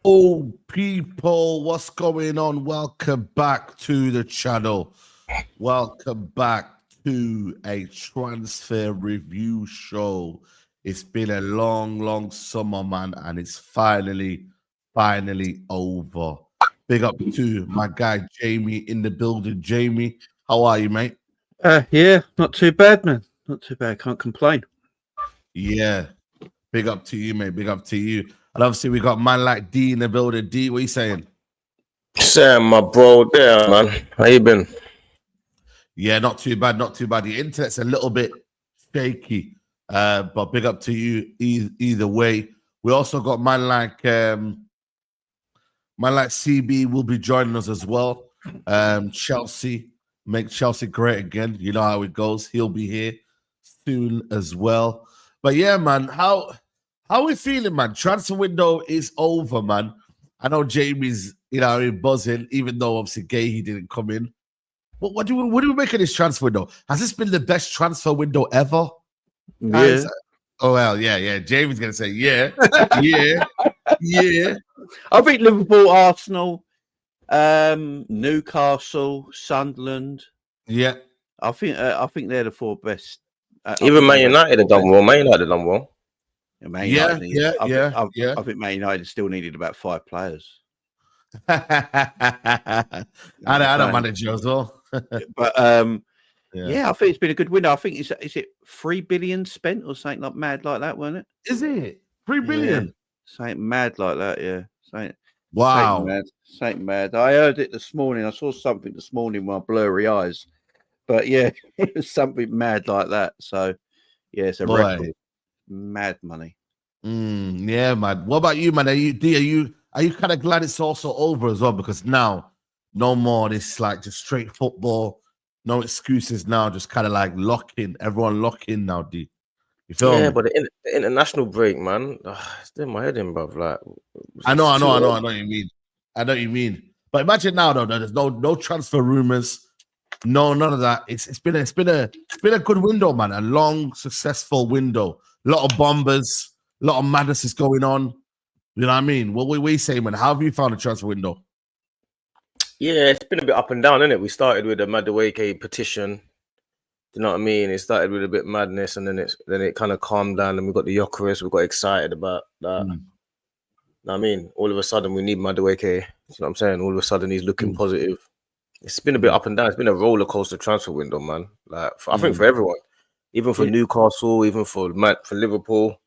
Oh, people, what's going on? Welcome back to the channel. Welcome back to a transfer review show. It's been a long summer, man, and it's finally over. Big up to my guy, Jamie, in the building. Jamie, how are you, mate? Yeah, not too bad, man. Not too bad. Can't complain. Yeah. Big up to you, mate. Big up to you. And obviously, we got man like D in the building. D, what are you saying? Sam, my bro, there, man. How you been? Yeah, not too bad. Not too bad. The internet's a little bit shaky, but big up to you either way. We also got man like CB will be joining us as well. Chelsea, make Chelsea great again. You know how it goes. He'll be here soon as well. But yeah, man, how we feeling, man? Transfer window is over, man. I know Jamie's, buzzing, even though obviously he didn't come in. What do we make of this transfer window? Has this been the best transfer window ever? Yeah. Oh well, yeah. Jamie's gonna say yeah. I think Liverpool, Arsenal, Newcastle, Sunderland. Yeah. I think they're the four best. Even Man United have done well. Man United have done well. Yeah. I think Man United still needed about 5 players. I don't manage you as well. But yeah, I think it's been a good window. I think is it 3 billion spent or something like mad like that, wasn't it? Is it 3 billion? Yeah. Something mad like that, yeah. Wow. Something mad. I heard it this morning. I saw something this morning with my blurry eyes. But yeah, it was something mad like that. So yeah, it's a record. Mad money. Yeah, man. What about you, man? Are you are you kind of glad it's also over as well? Because now, no more this like just straight football, no excuses now, just kind of like lock in, everyone lock in now, D. You feel Yeah, me? but the international break, man, it's doing my head in, bruv. Like, I know it's too early. what you mean. I know what you mean. But imagine now, though, there's no transfer rumors, none of that. It's been a good window, man. A long, successful window. A lot of bombers, a lot of madness is going on. You know what I mean? What we say, man? How have you found the transfer window? Yeah, it's been a bit up and down, isn't it? We started with a Madueke petition. Do you know what I mean? It started with a bit madness, and then it kind of calmed down, and we got the Jokeris. We got excited about that. You know what I mean? All of a sudden, we need Madueke. You know what I'm saying? All of a sudden, he's looking positive. It's been a bit up and down. It's been a roller coaster transfer window, man. Like I think for everyone, even for Newcastle, even for Liverpool.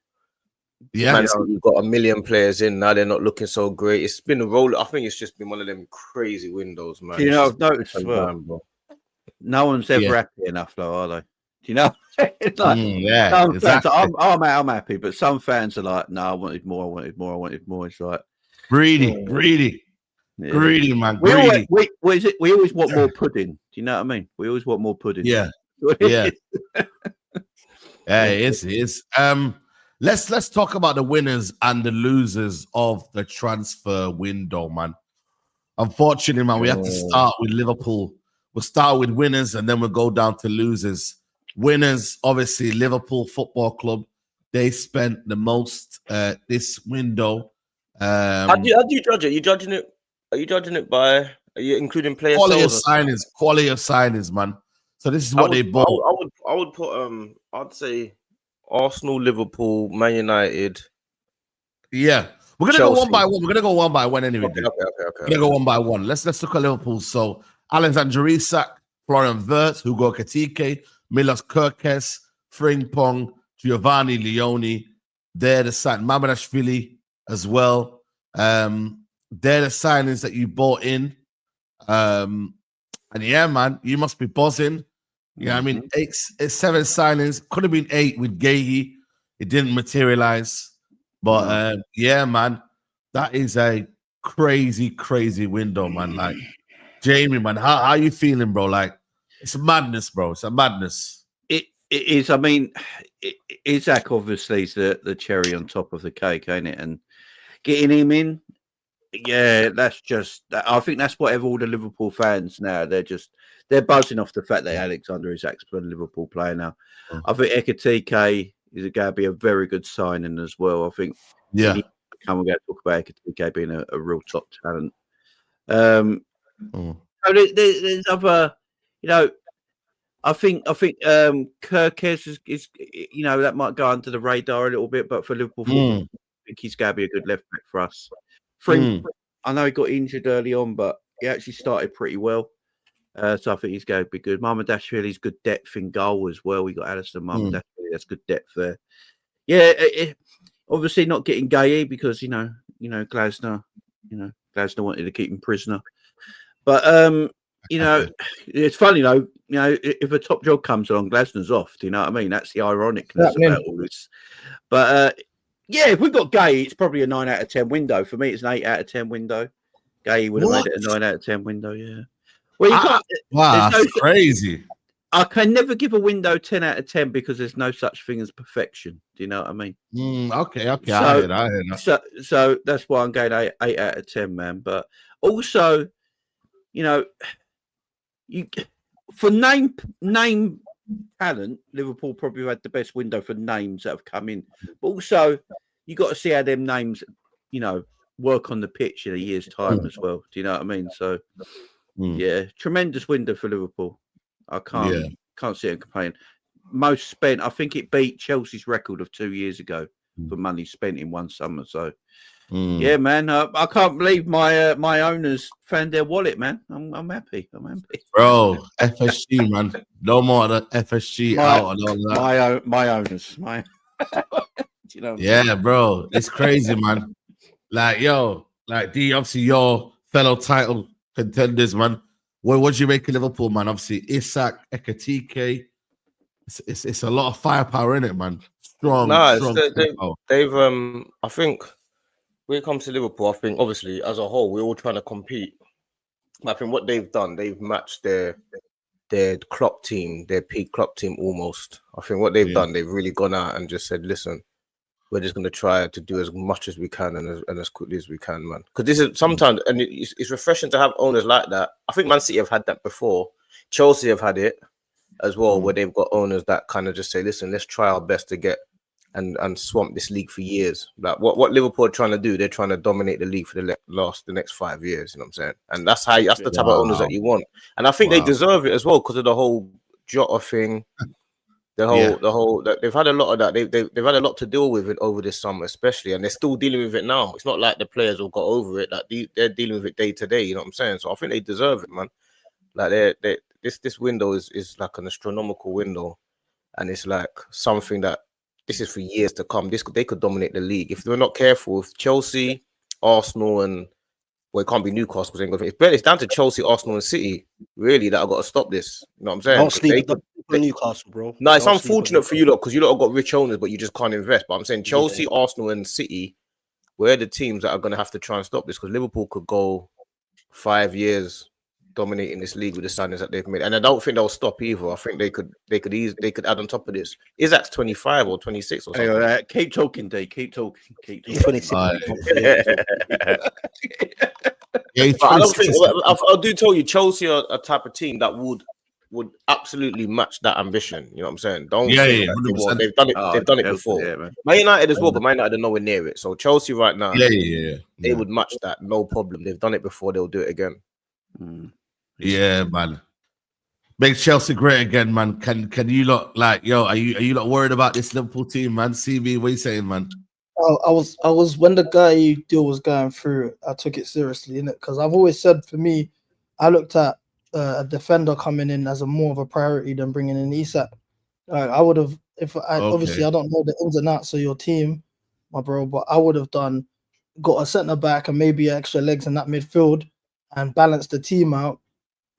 Yeah, Man, we've got 1 million players in now. They're not looking so great. It's been a roller. I think it's just been one of them crazy windows, man. You know, I've noticed as well. No one's ever happy enough, though, are they? Do you know? It's like, exactly. I'm happy, but some fans are like, "No, I wanted more. I wanted more. I wanted more." It's like greedy, man. Greedy. We always want more pudding. Do you know what I mean? We always want more pudding. Yeah. Yeah, it is. Let's talk about the winners and the losers of the transfer window, man. Unfortunately, man, we have to start with Liverpool. We'll start with winners and then we'll go down to losers. Winners, obviously, Liverpool Football Club. They spent the most this window. How do you judge it? Are you judging it by? Are you including player quality of signings, man? So this is what they bought. I would put I'd say Arsenal, Liverpool, Man United. Yeah, we're gonna Chelsea. go one by one. We're gonna go one by one anyway. Okay. We're gonna go one by one. Let's look at Liverpool. So Alexander Isak, Florian Wirtz, Hugo Ekitike, Milos Kerkez, Frimpong, Giovanni Leone. They're the sign Mamadashvili as well. They're the signings that you bought in. And yeah, man, you must be buzzing. Yeah, I mean, 7 signings. Could have been 8 with Gahey. It didn't materialize. But yeah, man, that is a crazy window, man. Like, Jamie, man, how are you feeling, bro? Like, it's madness, bro. It's a madness. It is. I mean, Isak obviously is the cherry on top of the cake, ain't it? And getting him in, yeah, that's just. I think that's whatever all the Liverpool fans now. They're buzzing off the fact that Alexander Isak's a Liverpool player now. I think Ekitike is going to be a very good signing as well. I think. Yeah. We're going to talk about Ekitike being a real top talent. So there's other, you know. I think Kerkez is that might go under the radar a little bit, but for Liverpool, I think he's going to be a good left back for us. I know he got injured early on, but he actually started pretty well. So I think he's going to be good. Mamadashvili's good depth in goal as well. We got Alistair Mamadashvili. That's good depth there. Yeah, obviously not getting Gahey because Glasner. Glasner wanted to keep him prisoner. But it's funny though. If a top job comes along, Glasner's off. Do you know what I mean? That's the ironicness about all this. But yeah, if we got Gahey, it's probably a 9 out of 10 window. For me, it's an 8 out of 10 window. Gahey would have made it a 9 out of 10 window. Yeah. Well, you can't. Wow, that's crazy. I can never give a window 10 out of 10 because there's no such thing as perfection. Do you know what I mean? Okay. I hear that. So that's why I'm going 8 out of 10, man. But also, for name talent, Liverpool probably had the best window for names that have come in. But also, you got to see how them names, work on the pitch in a year's time as well. Do you know what I mean? So, yeah, tremendous window for Liverpool. I can't see it and complain. Most spent, I think it beat Chelsea's record of 2 years ago for money spent in one summer. So, yeah, man, I can't believe my owners found their wallet, man. I'm happy. Bro, FSG, man. No more of the FSG out and all that. My owners. Yeah, bro. It's crazy, man. Like, D, obviously your fellow title contenders, man. What do you make of Liverpool, man? Obviously, Isak, Ekitike. It's a lot of firepower in it, man. Strong. They've I think when it comes to Liverpool, I think obviously as a whole we're all trying to compete. I think what they've done, they've matched their Klopp team, their peak Klopp team almost. I think what they've done, they've really gone out and just said, listen, we're just going to try to do as much as we can and as quickly as we can, man. Because this is sometimes, and it's refreshing to have owners like that. I think Man City have had that before. Chelsea have had it as well, where they've got owners that kind of just say, listen, let's try our best to get and swamp this league for years. Like what Liverpool are trying to do, they're trying to dominate the league for the next 5 years. You know what I'm saying? And that's the type of owners that you want. And I think they deserve it as well because of the whole Jota thing. The whole they've had a lot of that. They've had a lot to deal with it over this summer, especially, and they're still dealing with it now. It's not like the players have got over it. Like they're dealing with it day to day. You know what I'm saying? So I think they deserve it, man. Like this window is like an astronomical window, and it's like something that this is for years to come. They could dominate the league if they're not careful. If Chelsea, Arsenal, and it can't be Newcastle because it's down to Chelsea, Arsenal, and City really that I've got to stop this. You know what I'm saying? Don't sleep on Newcastle, bro. No, it's unfortunate for you lot because you lot have got rich owners, but you just can't invest. But I'm saying Chelsea, Arsenal, and City, we're the teams that are going to have to try and stop this because Liverpool could go 5 years dominating this league with the signings that they've made, and I don't think they'll stop either. I think they could add on top of this. Isaac's 25 or 26 or something. Keep talking, D. Keep talking. 26. I don't think. I do tell you, Chelsea are a type of team that would absolutely match that ambition. You know what I'm saying? They've done it. They've done it before. Man United as well, but Man United are nowhere near it. So Chelsea right now, they would match that, no problem. They've done it before. They'll do it again. Yeah, man. Make Chelsea great again, man. Can you lot are you not worried about this Liverpool team, man? CV, what are you saying, man? Oh, I was when the guy deal was going through, I took it seriously, innit? Because I've always said, for me, I looked at a defender coming in as more of a priority than bringing in Isak. I would have, obviously I don't know the ins and outs of your team, my bro, but I would have got a centre back and maybe extra legs in that midfield and balance the team out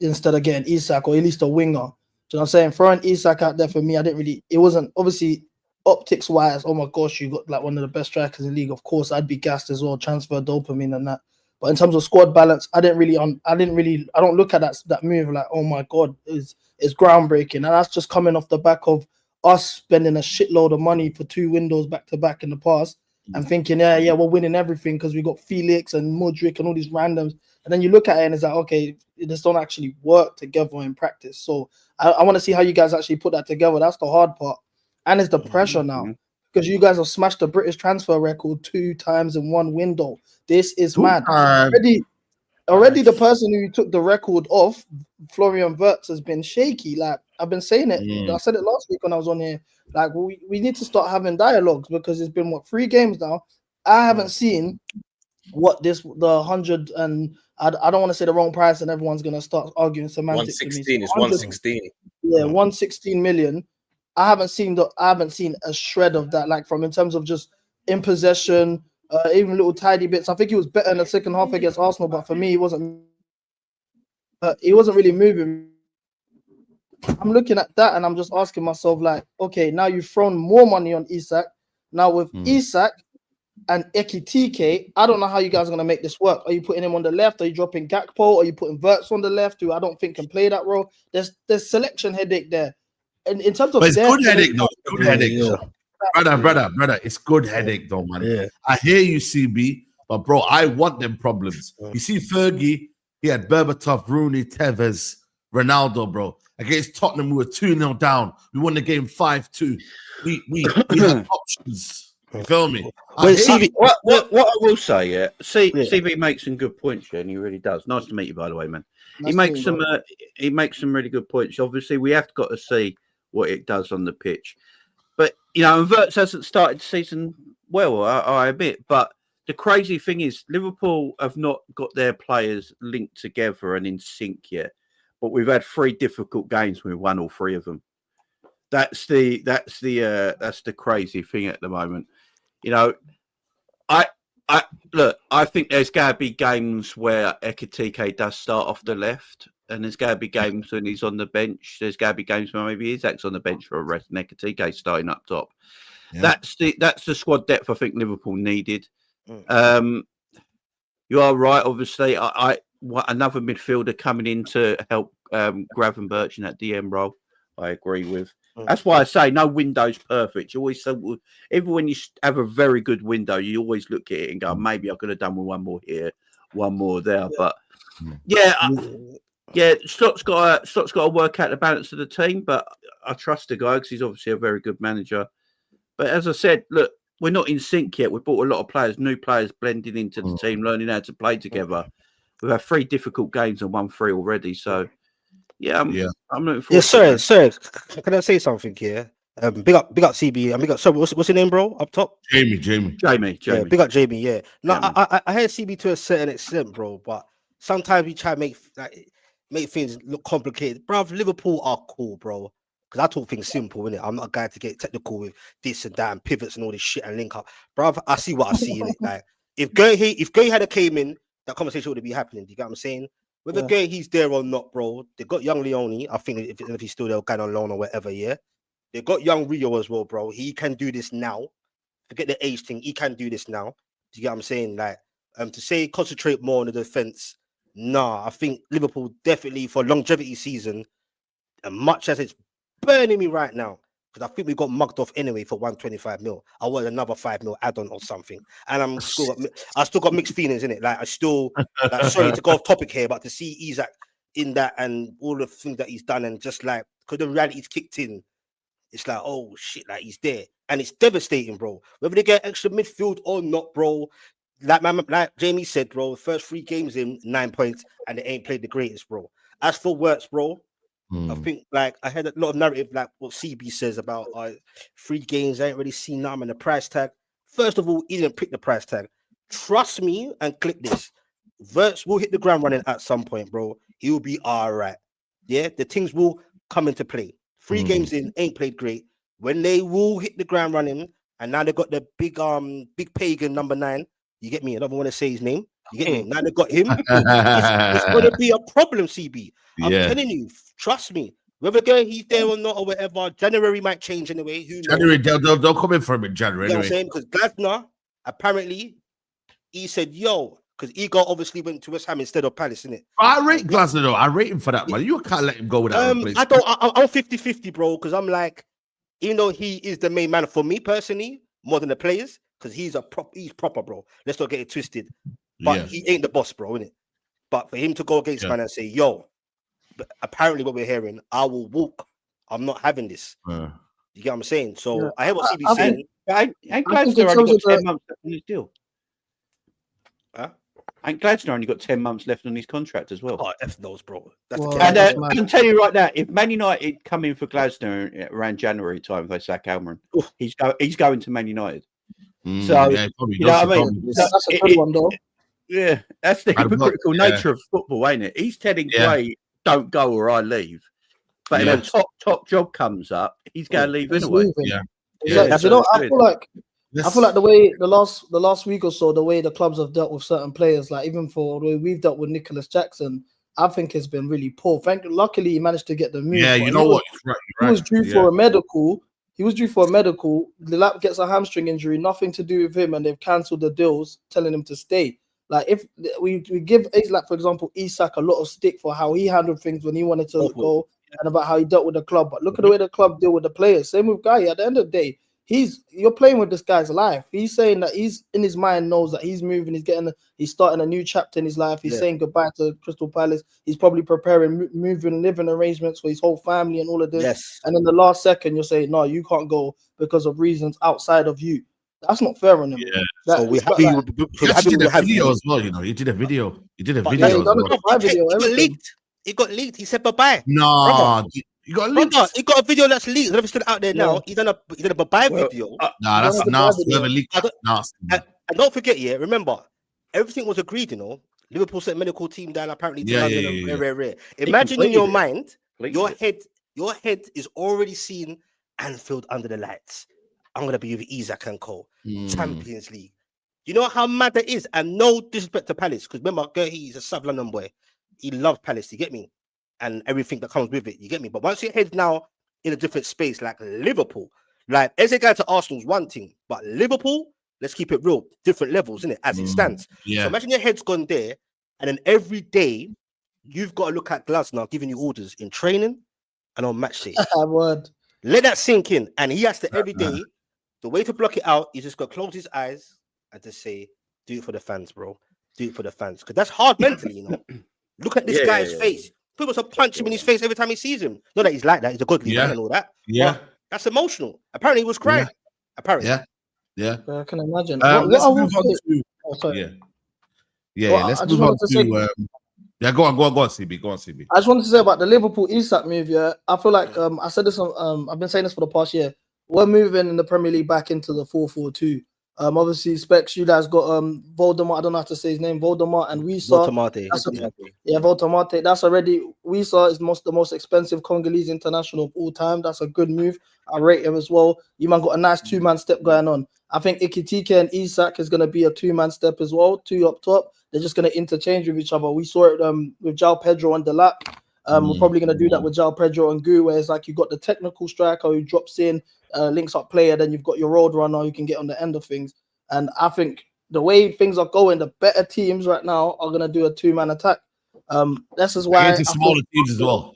instead of getting Isak or at least a winger. Do you know what I'm saying? Throwing Isak out there for me, it wasn't obviously optics wise. Oh my gosh, you got like one of the best strikers in the league. Of course, I'd be gassed as well. Transfer dopamine and that. But in terms of squad balance, I don't look at that move like, oh my god, it's groundbreaking. And that's just coming off the back of us spending a shitload of money for 2 windows back to back in the past and thinking, we're winning everything because we got Felix and Mudryk and all these randoms. And then you look at it and it's like, okay, this don't actually work together in practice. So I want to see how you guys actually put that together. That's the hard part. And it's the pressure now because you guys have smashed the British transfer record 2 times in 1 window. This is mad. Already the person who took the record off, Florian Wirtz, has been shaky. Like, I've been saying it. I said it last week when I was on here. Like, we need to start having dialogues because it's been, 3 games now. I haven't seen what the 100 and I don't want to say the wrong price and everyone's going to start arguing semantics. 116 is 116. Yeah, 116 million. I haven't seen a shred of that, like from in terms of just in possession, even little tidy bits. I think he was better in the second half against Arsenal, but for me, he wasn't really moving. I'm looking at that and I'm just asking myself, like, okay, now you've thrown more money on Isak. Now with Isak and Ekitike, I don't know how you guys are going to make this work. Are you putting him on the left? Are you dropping Gakpo? Are you putting Wirtz on the left, who I don't think can play that role? There's selection headache there. And in terms of, but it's good headache though. Good headache, brother. It's good headache though, man. Yeah. I hear you, CB, but bro, I want them problems. You see, Fergie, he had Berbatov, Rooney, Tevez, Ronaldo, bro. Against Tottenham, we were 2-0 down. We won the game 5-2. We had options. You feel me? CV, what I will say, CV makes some good points, and he really does. Nice to meet you, by the way, man. Nice he makes some really good points. Obviously, we have got to see what it does on the pitch. But, and Wirtz hasn't started the season well, I admit. But the crazy thing is Liverpool have not got their players linked together and in sync yet. But we've had 3 difficult games. We've won all 3 of them. That's the crazy thing at the moment. I think there's going to be games where Ekitike does start off the left, and there's going to be games when he's on the bench. There's going to be games where maybe Isak's on the bench for a rest, and Ekitike starting up top. Yeah. That's the squad depth I think Liverpool needed. You are right. Obviously, another midfielder coming in to help Gravenberch in that DM role. I agree with. That's why I say no window's perfect. You always say, even when you have a very good window, you always look at it and go, maybe I could have done with one more here, one more there. But Slott's got to work out the balance of the team. But I trust the guy because he's obviously a very good manager. But as I said, look, we're not in sync yet. We've bought a lot of players, new players blending into the team, learning how to play together. We've had 3 difficult games and won 3 already. So, I'm looking forward to Sir, can I say something here? Big up CB. And big up, sorry, what's your name, bro? Up top? Jamie. Yeah, big up Jamie, yeah. No, I hear CB to a certain extent, bro, but sometimes we try to make things look complicated. Bruv, Liverpool are cool, bro. Because I talk things simple, innit? I'm not a guy to get technical with this and that and pivots and all this shit and link up. Bruv, I see what I see, innit? Like, if Gurley had came in, that conversation would be happening. Do you get what I'm saying? Whether Gurley he's there or not, bro, they got young Leone. I think if he's still there, kind of on loan or whatever, yeah. They got young Rio as well, bro. He can do this now. Forget the age thing. He can do this now. Do you get what I'm saying? Like, to say concentrate more on the defense. Nah, I think Liverpool definitely for longevity season, and much as it's burning me right now, because I think we got mugged off anyway for 125 mil. I want another 5 mil add-on or something, and I still got mixed feelings in it. Like I still, sorry to go off topic here, but to see Isaac in that and all the things that he's done, and just like because the reality's kicked in, it's like oh shit, like he's there, and it's devastating, bro. Whether they get extra midfield or not, bro. Like Jamie said, bro, the first 3 games in 9 points, and they ain't played the greatest, bro. As for Wirtz, bro. I think like I had a lot of narrative like what CB says about 3 games. I ain't really seen nothing in the price tag. First of all, he didn't pick the price tag. Trust me and click this. Wirtz will hit the ground running at some point, bro. He will be all right. Yeah, the things will come into play. 3 games in, ain't played great. When they will hit the ground running, and now they got the big pagan number 9. You get me? I don't want to say his name. You get me? Now they got him. It's going to be a problem, CB. I'm telling you, trust me. Whether he's there or not or whatever, January might change anyway. Who knows? January, they'll come in for him in January. You know what I'm saying? Because Glasner, apparently, he said, yo, because Igor obviously went to West Ham instead of Palace, innit? I rate Glasner, though. I rate him for that, man. You can't let him go without a place. I'm 50-50, bro, because I'm like, even though he is the main man for me personally, more than the players, because he's proper, bro. Let's not get it twisted. But he ain't the boss, bro, innit? But for him to go against man and say, yo, but apparently what we're hearing, I will walk. I'm not having this. You get what I'm saying? So I hear what CB's saying. Ain't Gladstone only got 10 months left on his deal? Huh? Ain't Gladstone only got 10 months left on his contract as well? Oh, F knows, bro. And I can tell you right now, if Man United come in for Gladstone around January time, if they sack Almiron, he's going to Man United. So, you know what I mean? That's a good one, though. Yeah, that's the hypocritical nature of football, ain't it? He's telling Gray, don't go or I leave. But if a top job comes up, he's going to leave anyway. Exactly. You know, I feel like the way the last week or so, the way the clubs have dealt with certain players, like even for the way we've dealt with Nicholas Jackson, I think it's been really poor. Luckily, he managed to get the move. Yeah, you know what? He was due for a medical. The lap gets a hamstring injury, nothing to do with him, and they've cancelled the deals, telling him to stay. Like if we give like for example Isak a lot of stick for how he handled things when he wanted to go and about how he dealt with the club, but look at the way the club deal with the players. Same with Guy. At the end of the day, you're playing with this guy's life. He's saying that he's in his mind knows that he's moving. He's starting a new chapter in his life. He's saying goodbye to Crystal Palace. He's probably preparing moving living arrangements for his whole family and all of this. Yes. And in the last second, you're saying no, you can't go because of reasons outside of you. That's not fair on him. Yeah. So he did a video as well, you know. He did a video. He got leaked. He said bye-bye. No, he got leaked. He got a video that's leaked. It's still out there now. He's done a bye-bye video. That's nasty. Whoever leaked nasty. And don't forget, remember, everything was agreed, you know. Liverpool sent medical team down apparently to London. Rare. Imagine in your mind, your head is already seeing Anfield under the lights. I'm going to be with Isaac and Co. Champions League. You know how mad that is? And no disrespect to Palace, because remember, he's a South London boy. He loves Palace, you get me? And everything that comes with it, you get me? But once your head's now in a different space, like Liverpool, like as a guy to Arsenal's one thing, but Liverpool, Let's keep it real. Different levels, isn't it? As it stands. Yeah. So imagine your head's gone there, and then every day you've got to look at Glasner giving you orders in training and on match day. Word. Let that sink in. And he has to every day, the way to block it out, he's just got to close his eyes and just say, do it for the fans, bro. Do it for the fans. Because that's hard mentally, you know. Look at this guy's face. People must punch him in his face every time he sees him. Not that he's like that. He's a godly man and all that. Yeah. That's emotional. Apparently he was crying. Apparently. Yeah. I can imagine. Let's move on to... Well, let's move on to... go on, CB. Go on, CB. I just wanted to say about the Liverpool Isak move. Yeah, I feel like I said this. I've been saying this for the past year. We're moving in the Premier League back into the 4-4-2. Obviously, Specs, you guys got Voldemort. I don't know how to say his name. Voldemort and Wisa. Voldemort. That's already Wisa is the most expensive Congolese international of all time. That's a good move. I rate him as well. You man got a nice 2-man step going on. I think Ikitike and Isak is going to be a 2-man step as well. 2 up top. They're just going to interchange with each other. We saw it with João Pedro and Delap. We're probably going to do that with João Pedro and Gu, where it's like you've got the technical striker who drops in, links up player, then you've got your road runner who can get on the end of things. And I think the way things are going, the better teams right now are going to do a 2-man attack. This is why it's smaller teams as well.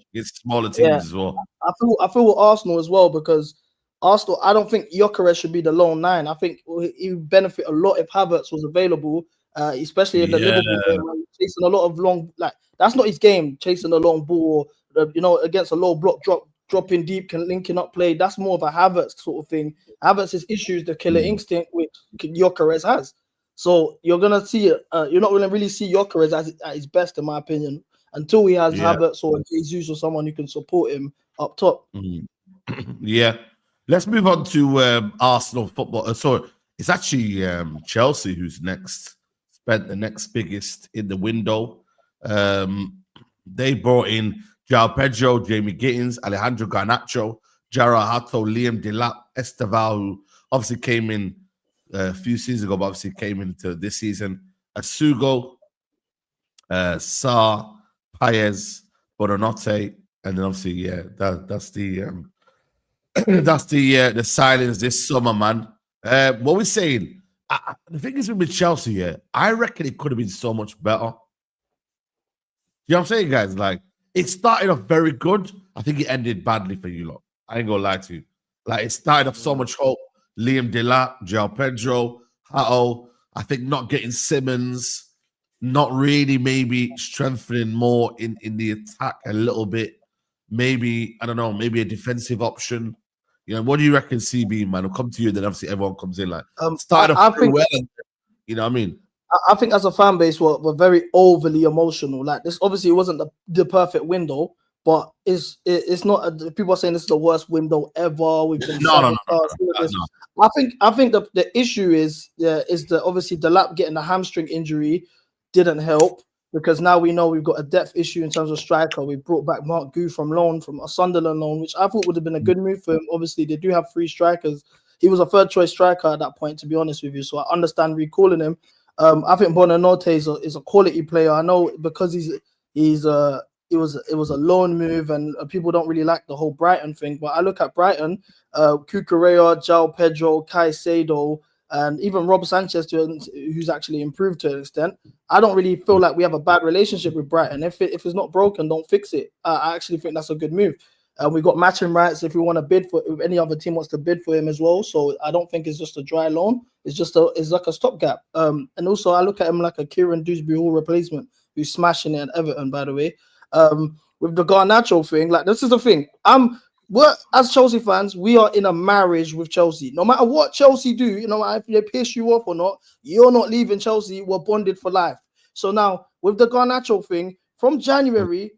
I feel with Arsenal as well, because Arsenal, I don't think Gyökeres should be the lone 9. I think he would benefit a lot if Havertz was available, especially in the Liverpool game, where he's chasing a lot of long, like that's not his game, chasing a long ball, against a low block, dropping deep, linking up play. That's more of a Havertz sort of thing. Havertz's issues, the killer instinct, which Gyökeres has. So you're gonna see it. You're not gonna really see Gyökeres at his best, in my opinion, until he has Havertz or Jesus or someone who can support him up top. Yeah. Let's move on to Arsenal football. So it's actually Chelsea who's next. Spent the next biggest in the window. They brought in João Pedro, Jamie Gittins, Alejandro Garnacho, Jara Hato, Liam Delap, Esteval, who obviously came in a few seasons ago, but obviously came into this season. Asugo, Sarr, Paez, Bononote, and then obviously, that's the that's the silence this summer, man. What we're saying, the thing is with Chelsea, I reckon it could have been so much better. You know what I'm saying, guys? Like, it started off very good. I think it ended badly for you lot. I ain't gonna lie to you. Like, it started off so much hope. Liam Delap, João Pedro, Hato. I think not getting Simmons, not really maybe strengthening more in the attack a little bit. Maybe, I don't know, maybe a defensive option. You know, what do you reckon, CB, man? I'll come to you, then obviously everyone comes in. Like, started off very well. You know what I mean? I think as a fan base, we're very overly emotional. Like, this obviously wasn't the perfect window, but it's not. People are saying this is the worst window ever. We've been no. I think the issue is the obviously Delap getting a hamstring injury didn't help, because now we know we've got a depth issue in terms of striker. We brought back Mark Gu from loan, from a Sunderland loan, which I thought would have been a good move for him. Obviously, they do have 3 strikers. He was a third choice striker at that point, to be honest with you. So I understand recalling him. I think Bononote is a quality player. I know because it was a loan move, and people don't really like the whole Brighton thing. But I look at Brighton, Cucurella, João Pedro, Caicedo, and even Rob Sanchez, who's actually improved to an extent. I don't really feel like we have a bad relationship with Brighton. If it's not broken, don't fix it. I actually think that's a good move. We got matching rights if we want to bid for, if any other team wants to bid for him as well. So I don't think it's just a dry loan. It's like a stopgap. And also I look at him like a Kieran Dewsbury Hall replacement, who's smashing it at Everton, by the way. With the Garnacho thing, like, this is the thing. We're, as Chelsea fans, we are in a marriage with Chelsea. No matter what Chelsea do, if they piss you off or not, you're not leaving Chelsea. We're bonded for life. So now with the Garnacho thing, from January,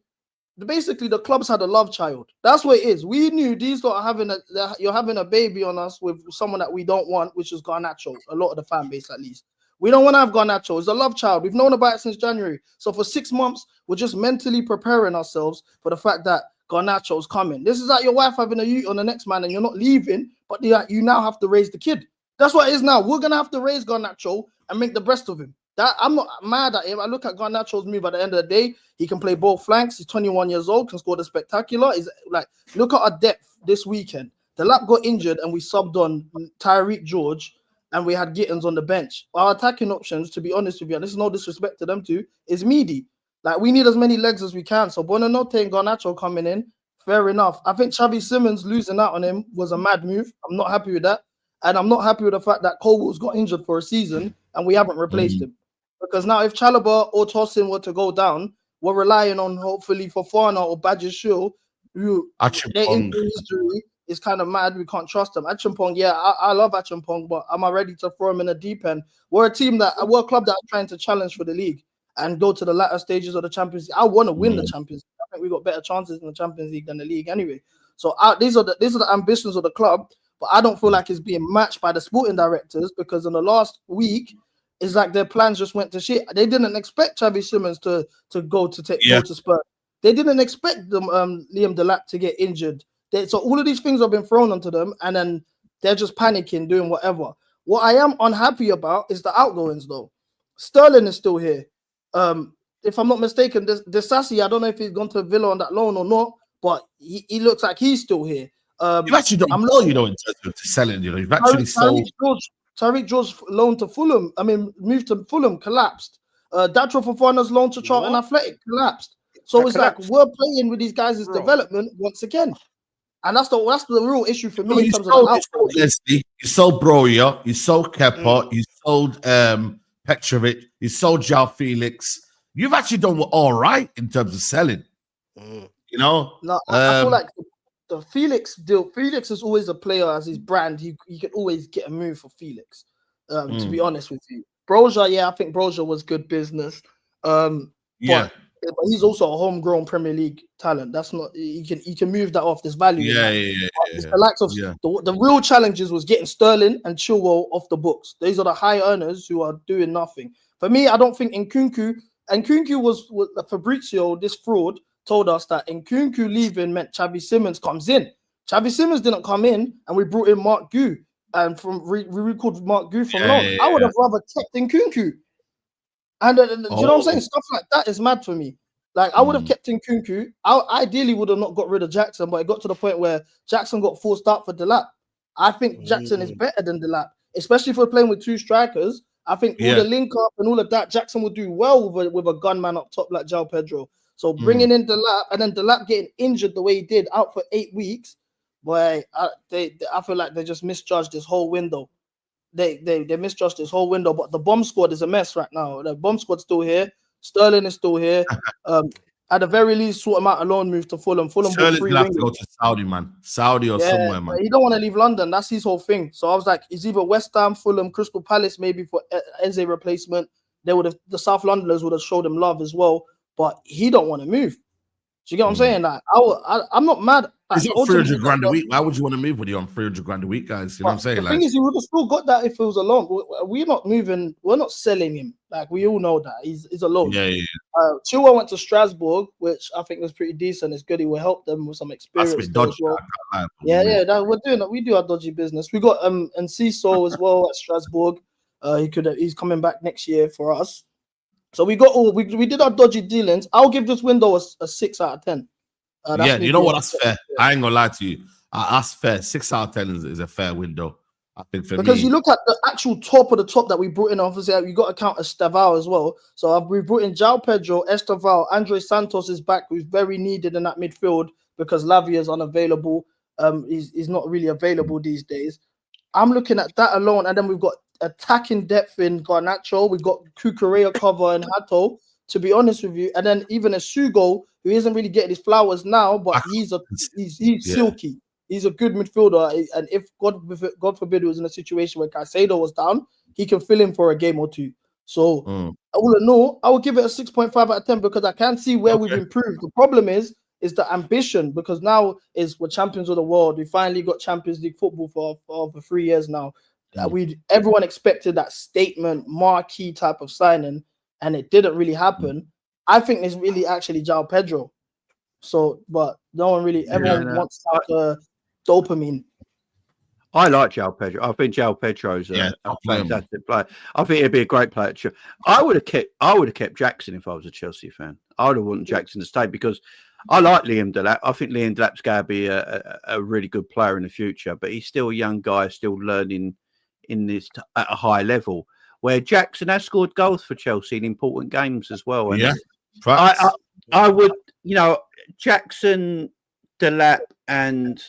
basically the club's had a love child. That's what it is. We knew these lot are you're having a baby on us with someone that we don't want, which is Garnacho. A lot of the fan base, at least. We don't want to have Garnacho. It's a love child. We've known about it since January. So for 6 months, we're just mentally preparing ourselves for the fact that Garnacho's coming. This is like your wife having a youth on the next man and you're not leaving, but you now have to raise the kid. That's what it is now. We're going to have to raise Garnacho and make the best of him. I'm not mad at him. I look at Garnacho's move at the end of the day. He can play both flanks. He's 21 years old, can score the spectacular. He's like, look at our depth this weekend. The lap got injured and we subbed on Tyreek George and we had Gittins on the bench. Our attacking options, to be honest with you, and this is no disrespect to them too, is meaty. Like, we need as many legs as we can. So Bonanote and Garnacho coming in, fair enough. I think Xavi Simons losing out on him was a mad move. I'm not happy with that. And I'm not happy with the fact that Colwell's got injured for a season and we haven't replaced him. Because now if Chalobah or Tosin were to go down, we're relying on hopefully Fofana or Badiashile, who their injury history is kind of mad. We can't trust them. Achimpong, yeah, I love Achimpong, but am I ready to throw him in a deep end? We're a club that are trying to challenge for the league and go to the latter stages of the Champions League. I want to win the Champions League. I think we got better chances in the Champions League than the league anyway. So these are the ambitions of the club, but I don't feel like it's being matched by the sporting directors, because in the last week, it's like their plans just went to shit. They didn't expect Xavi Simons to go to Spurs. They didn't expect them Liam Delap to get injured. So all of these things have been thrown onto them, and then they're just panicking, doing whatever. What I am unhappy about is the outgoings, though. Sterling is still here. If I'm not mistaken, Disasi, I don't know if he's gone to Villa on that loan or not, but he looks like he's still here. You actually don't know, in terms of selling, you've actually sold. Tariq George loaned to Fulham. Moved to Fulham, collapsed. Datro Fofana's loan to Charlton Athletic, collapsed. So it's like we're playing with these guys' development once again. And that's the real issue for me in terms of the outgoings. You sold Broja, you sold Kepa, you sold Petrovic, you sold João Felix. You've actually done all right in terms of selling. No, I feel like the Felix deal. Felix is always a player as his brand. He can always get a move for Felix. To be honest with you, Broja, I think Broja was good business. But he's also a homegrown Premier League talent. That's not you can move that off. There's value. The likes of the real challenges was getting Sterling and Chilwell off the books. These are the high earners who are doing nothing. For me, I don't think Nkunku was Fabrizio, this fraud, told us that Nkunku leaving meant Xavi Simons comes in. Xavi Simons didn't come in, and we brought in Mark Gu, and we recalled Mark Gu from loan. I would have rather kept Nkunku. And you know what I'm saying? Stuff like that is mad for me. Like, I would have kept Nkunku. I ideally would have not got rid of Jackson, but it got to the point where Jackson got forced out for Delap. I think Jackson is better than Delap, especially if we're playing with two strikers. I think all the link up and all of that, Jackson would do well with a gunman up top like João Pedro. So bringing in Delap, and then Delap getting injured the way he did, out for 8 weeks, boy, I feel like they just misjudged this whole window. They misjudged this whole window, but the bomb squad is a mess right now. The bomb squad's still here. Sterling is still here. At the very least, sort him out a loan move to Fulham. Fulham Sterling's gonna have to go to Saudi, man. Saudi or somewhere, man. He don't want to leave London. That's his whole thing. So I was like, it's either West Ham, Fulham, Crystal Palace, maybe for Eze replacement. The South Londoners would have showed him love as well, but he don't want to move. Do you get what I'm saying? Like, I'm not mad. He's on 300 grand a week. Why would you want to move when you're on 300 grand a week, guys? You know what I'm saying? The thing is, he would have still got that if it was a loan. We're not moving. We're not selling him. Like, we all know that he's a loan. Chilwell went to Strasbourg, which I think was pretty decent. It's good. He will help them with some experience. That's a bit dodgy. Well. We're doing that. We do our dodgy business. We got Enciso as well at Strasbourg. He's coming back next year for us. So we did our dodgy dealings. I'll give this window a 6 out of 10. You know what? That's fair. I ain't gonna lie to you. That's fair. 6 out of 10 is a fair window, I think, for me. Because you look at the actual top of the top that we brought in. Obviously, you got to count Estevao as well. So we brought in João Pedro, Estevao, Andre Santos is back, who's very needed in that midfield because Lavia is unavailable. He's not really available these days. I'm looking at that alone, and then we've got attacking depth in Garnacho. We've got Kukurea cover and Hato, to be honest with you. And then even a Sugo, who isn't really getting his flowers now, but he's silky. He's a good midfielder. And if God forbid it was in a situation where Caicedo was down, he can fill in for a game or two. So all in all, I would give it a 6.5 out of 10 because I can see where we've improved. The problem is the ambition, because now we're champions of the world. We finally got Champions League football for over 3 years now. Everyone expected that statement, marquee type of signing, and it didn't really happen. I think it's really actually João Pedro. So, but no one really, everyone wants dopamine. I like João Pedro. I think João Pedro's a fantastic player. I think he'd be a great player. I would have kept Jackson if I was a Chelsea fan. I would have wanted Jackson to stay because I like Liam Delap. I think Liam Delap's going to be a really good player in the future, but he's still a young guy, still learning in this at a high level. Where Jackson has scored goals for Chelsea in important games as well. And I would, Jackson, Delap, and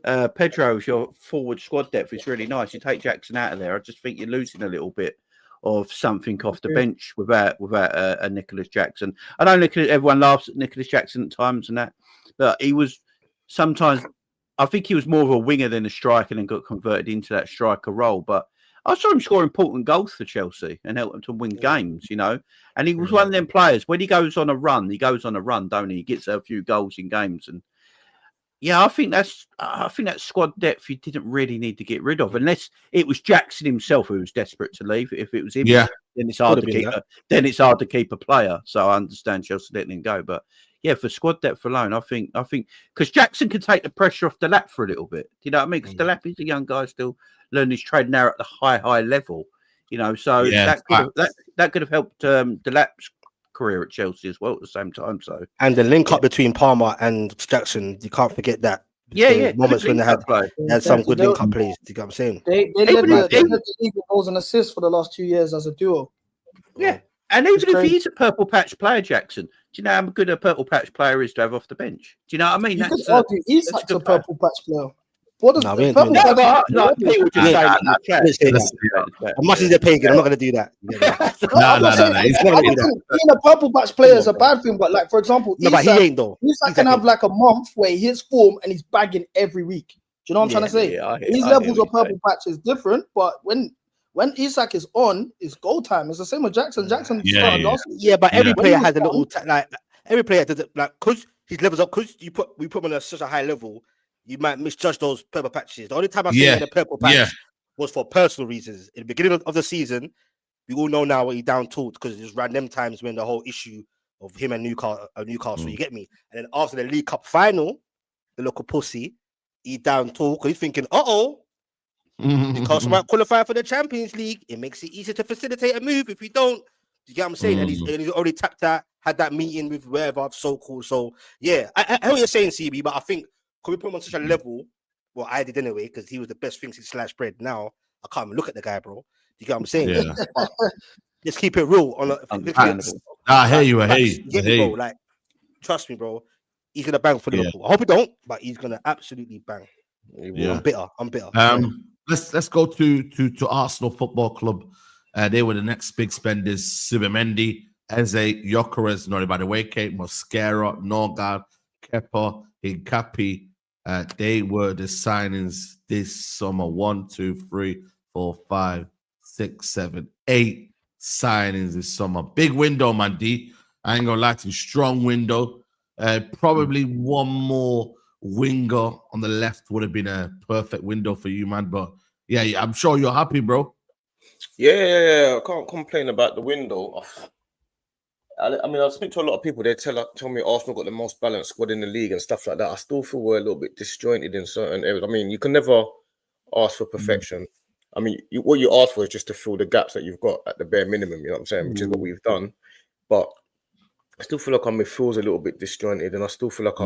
Pedro's your forward squad depth is really nice. You take Jackson out of there, I just think you're losing a little bit of something off the bench without a Nicholas Jackson. I know everyone laughs at Nicholas Jackson at times and that, but he was sometimes. I think he was more of a winger than a striker and got converted into that striker role. But I saw him score important goals for Chelsea and help them to win games, And he was one of them players. When he goes on a run, don't he? He gets a few goals in games, and I think that squad depth you didn't really need to get rid of, unless it was Jackson himself who was desperate to leave. If it was him, then it's hard to keep. Then it's hard to keep a player. So I understand Chelsea letting him go, but for squad depth alone, I think because Jackson can take the pressure off Delap for a little bit. Do you know what I mean? Because Delap is a young guy still learning his trade now at the high level. So that could have helped Delap's career at Chelsea as well at the same time. So the link up between Palmer and Jackson, you can't forget that. Moments when they had some good link up plays. Do you get what I'm saying? They led the league with goals and assists for the last 2 years as a duo. Yeah, and even if he is a purple patch player, Jackson, do you know how good a purple patch player is to have off the bench? Do you know what I mean? You could argue he's like a purple patch player. What does purple people just say as much as they're paying, I'm not going to do that. No. He's not going to do that. Being a purple patch player is a bad thing, but like for example, but he ain't though. Isak can have like a month where he hits form and he's bagging every week. Do you know what I'm trying to say? These levels of purple patch is different, but when Isak is on, it's goal time. It's the same with Jackson. Started last week. Yeah, but every player has a little like every player does it like because his levels up because we put him on such a high level. You might misjudge those purple patches. The only time I say the purple patch was for personal reasons. In the beginning of the season, we all know now what he down tools because it was around them times when the whole issue of him and Newcastle, you get me? And then after the League Cup final, the local pussy, he down tools because he's thinking, Newcastle might qualify for the Champions League. It makes it easier to facilitate a move if we don't. Do you get what I'm saying? And he's already tapped that, had that meeting with wherever, so-called. So, I hear what you're saying, CB, but I think could we put him on such a level? Well, I did anyway, because he was the best thing since sliced bread. Now, I can't even look at the guy, bro. You get what I'm saying? Yeah. Just keep it real. I hear you. Bro. Like, trust me, bro. He's going to bang for Liverpool. I hope he don't, but he's going to absolutely bang. I'm bitter. Let's go to Arsenal Football Club. They were the next big spenders. Subimendi, Eze, Gyökeres, Norimadueke, Mosquera, Norgard, Kepa, Hincapi. They were the signings this summer. 1, 2, 3, 4, 5, 6, 7, 8 signings this summer. Big window, man. D. I ain't gonna lie to you. Strong window. Probably one more winger on the left would have been a perfect window for you, man. But yeah, I'm sure you're happy, bro. Yeah. I can't complain about the window. I mean, I speak to a lot of people. They tell me Arsenal got the most balanced squad in the league and stuff like that. I still feel we're a little bit disjointed in certain areas. I mean, you can never ask for perfection. I mean, what you ask for is just to fill the gaps that you've got at the bare minimum. You know what I'm saying? Which is what we've done. But I still feel like our midfield's a little bit disjointed, and I still feel like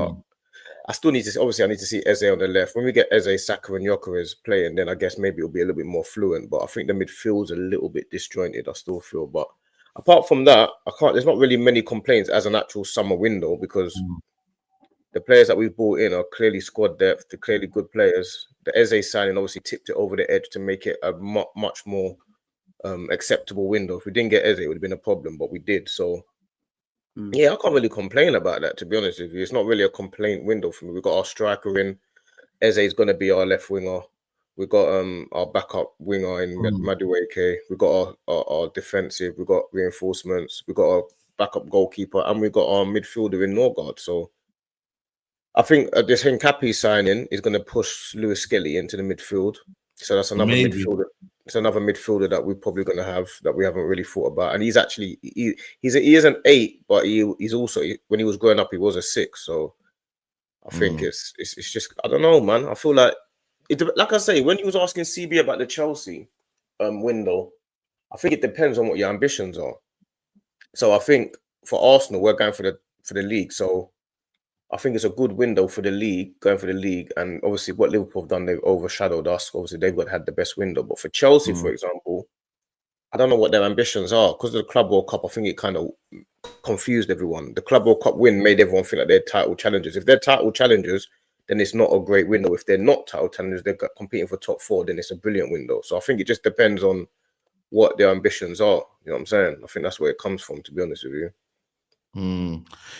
I still need to. Obviously, I need to see Eze on the left. When we get Eze, Saka, and Gyökeres playing, then I guess maybe it'll be a little bit more fluent. But I think the midfield's a little bit disjointed. I still feel, but. Apart from that, there's not really many complaints as an actual summer window because the players that we've brought in are clearly squad depth, they're clearly good players. The Eze signing obviously tipped it over the edge to make it a much more acceptable window. If we didn't get Eze, it would have been a problem, but we did. So, I can't really complain about that, to be honest with you. It's not really a complaint window for me. We've got our striker in. Eze is going to be our left winger. We've got our backup winger in Madueke. We've got our defensive. We've got reinforcements. We've got our backup goalkeeper. And we've got our midfielder in Norgard. So I think this Hincapi signing is going to push Lewis Skelly into the midfield. So that's another midfielder. It's another midfielder that we're probably going to have that we haven't really thought about. And he's actually, he is an 8, but he's also, when he was growing up, he was a 6. So I think it's just, I don't know, man. I feel like, like I say, when you was asking CB about the Chelsea window, I think it depends on what your ambitions are. So I think for Arsenal, we're going for the league. So I think it's a good window for the league, going for the league. And obviously what Liverpool have done, they've overshadowed us. Obviously, they've had the best window. But for Chelsea, for example, I don't know what their ambitions are. Because of the Club World Cup, I think it kind of confused everyone. The Club World Cup win made everyone think like they're title challengers. If they're title challengers, then it's not a great window. If they're not title challengers, they're competing for top 4, then it's a brilliant window. So I think it just depends on what their ambitions are. You know what I'm saying? I think that's where it comes from, to be honest with you.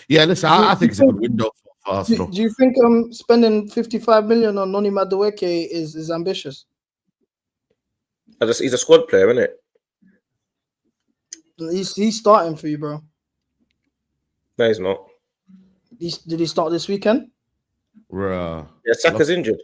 Yeah, listen, I think it's a good window for Arsenal. Do you think spending 55 million on Noni Madueke is ambitious? He's a squad player, isn't it? He's starting for you, bro. No, he's not. Did he start this weekend? Yeah, Saka's injured.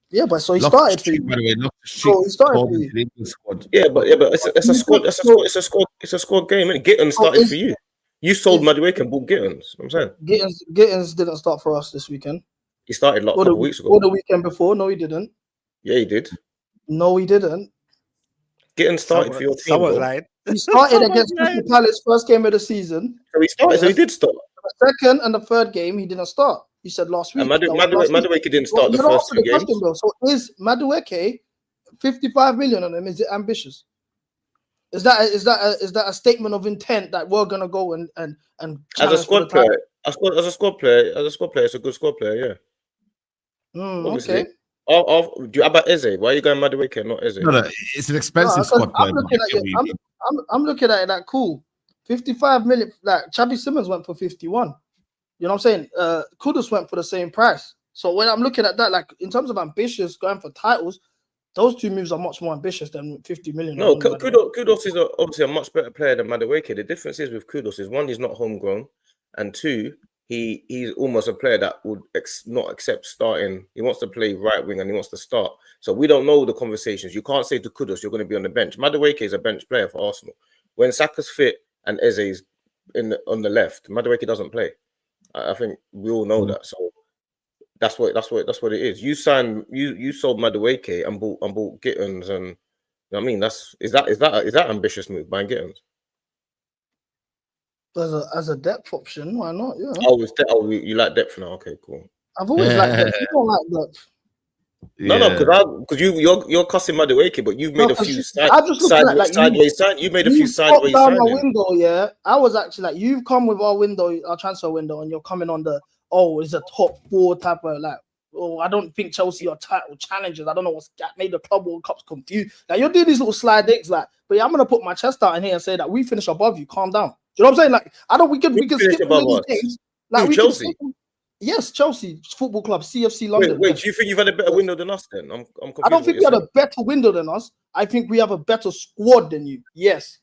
Yeah, but so he started for you. By the way, So he started for you. squad. Yeah, but it's a squad. It's a squad game. And Gittins started for you. You sold Madueke and bought Gittins. I'm saying Gittins didn't start for us this weekend. He started like a couple of weeks ago. Or the weekend before. No, he didn't. Yeah, he did. No, he didn't. Gittins started for your team. Someone's lying. He started against Crystal Palace first game of the season. So he started. So he did start. The second and the third game, he didn't start. He said last week. And Madueke didn't start the first 2 games. So is Madueke 55 million on him? Is it ambitious? Is that a statement of intent that we're gonna go and as a squad player, it's a good squad player, yeah. Okay. Do you about Eze? Why are you going Madueke and not Eze? No, it's an expensive squad player. I'm looking at it like cool. 55 million. Like Chabi Simmons went for 51. You know what I'm saying? Kudus went for the same price. So when I'm looking at that, like in terms of ambitious going for titles, those 2 moves are much more ambitious than 50 million. No, Kudus is obviously a much better player than Madueke. The difference is with Kudus is 1, he's not homegrown, and 2, he's almost a player that would not accept starting. He wants to play right wing and he wants to start. So we don't know the conversations. You can't say to Kudus you're going to be on the bench. Madueke is a bench player for Arsenal. When Saka's fit and Eze's on the left, Madueke doesn't play. I think we all know that. So that's what it is. You sold Madueke and bought Gittins, and you know what I mean. Is that ambitious move buying Gittins? As a depth option, why not? Yeah. You like depth now? Okay, cool. I've always liked depth. You don't like depth. No, because you're cussing Madueke, but you've made a few sideways signings. You made a few sideways signings. My signings. window, yeah. I was actually like, you've come with our transfer window, and you're coming on the it's a top 4 type of like. Oh, I don't think Chelsea are title challengers. I don't know what's made the Club World Cups confused. Like you're doing these little slide dicks, like. But yeah, I'm gonna put my chest out in here and say that we finish above you. Calm down. Do you know what I'm saying? Like I don't. We can skip all these games. Like Chelsea. Yes, Chelsea Football Club, CFC London. Wait, do you think you've had a better window than us then? I'm confused. I don't think we had a better window than us. I think we have a better squad than you. Yes.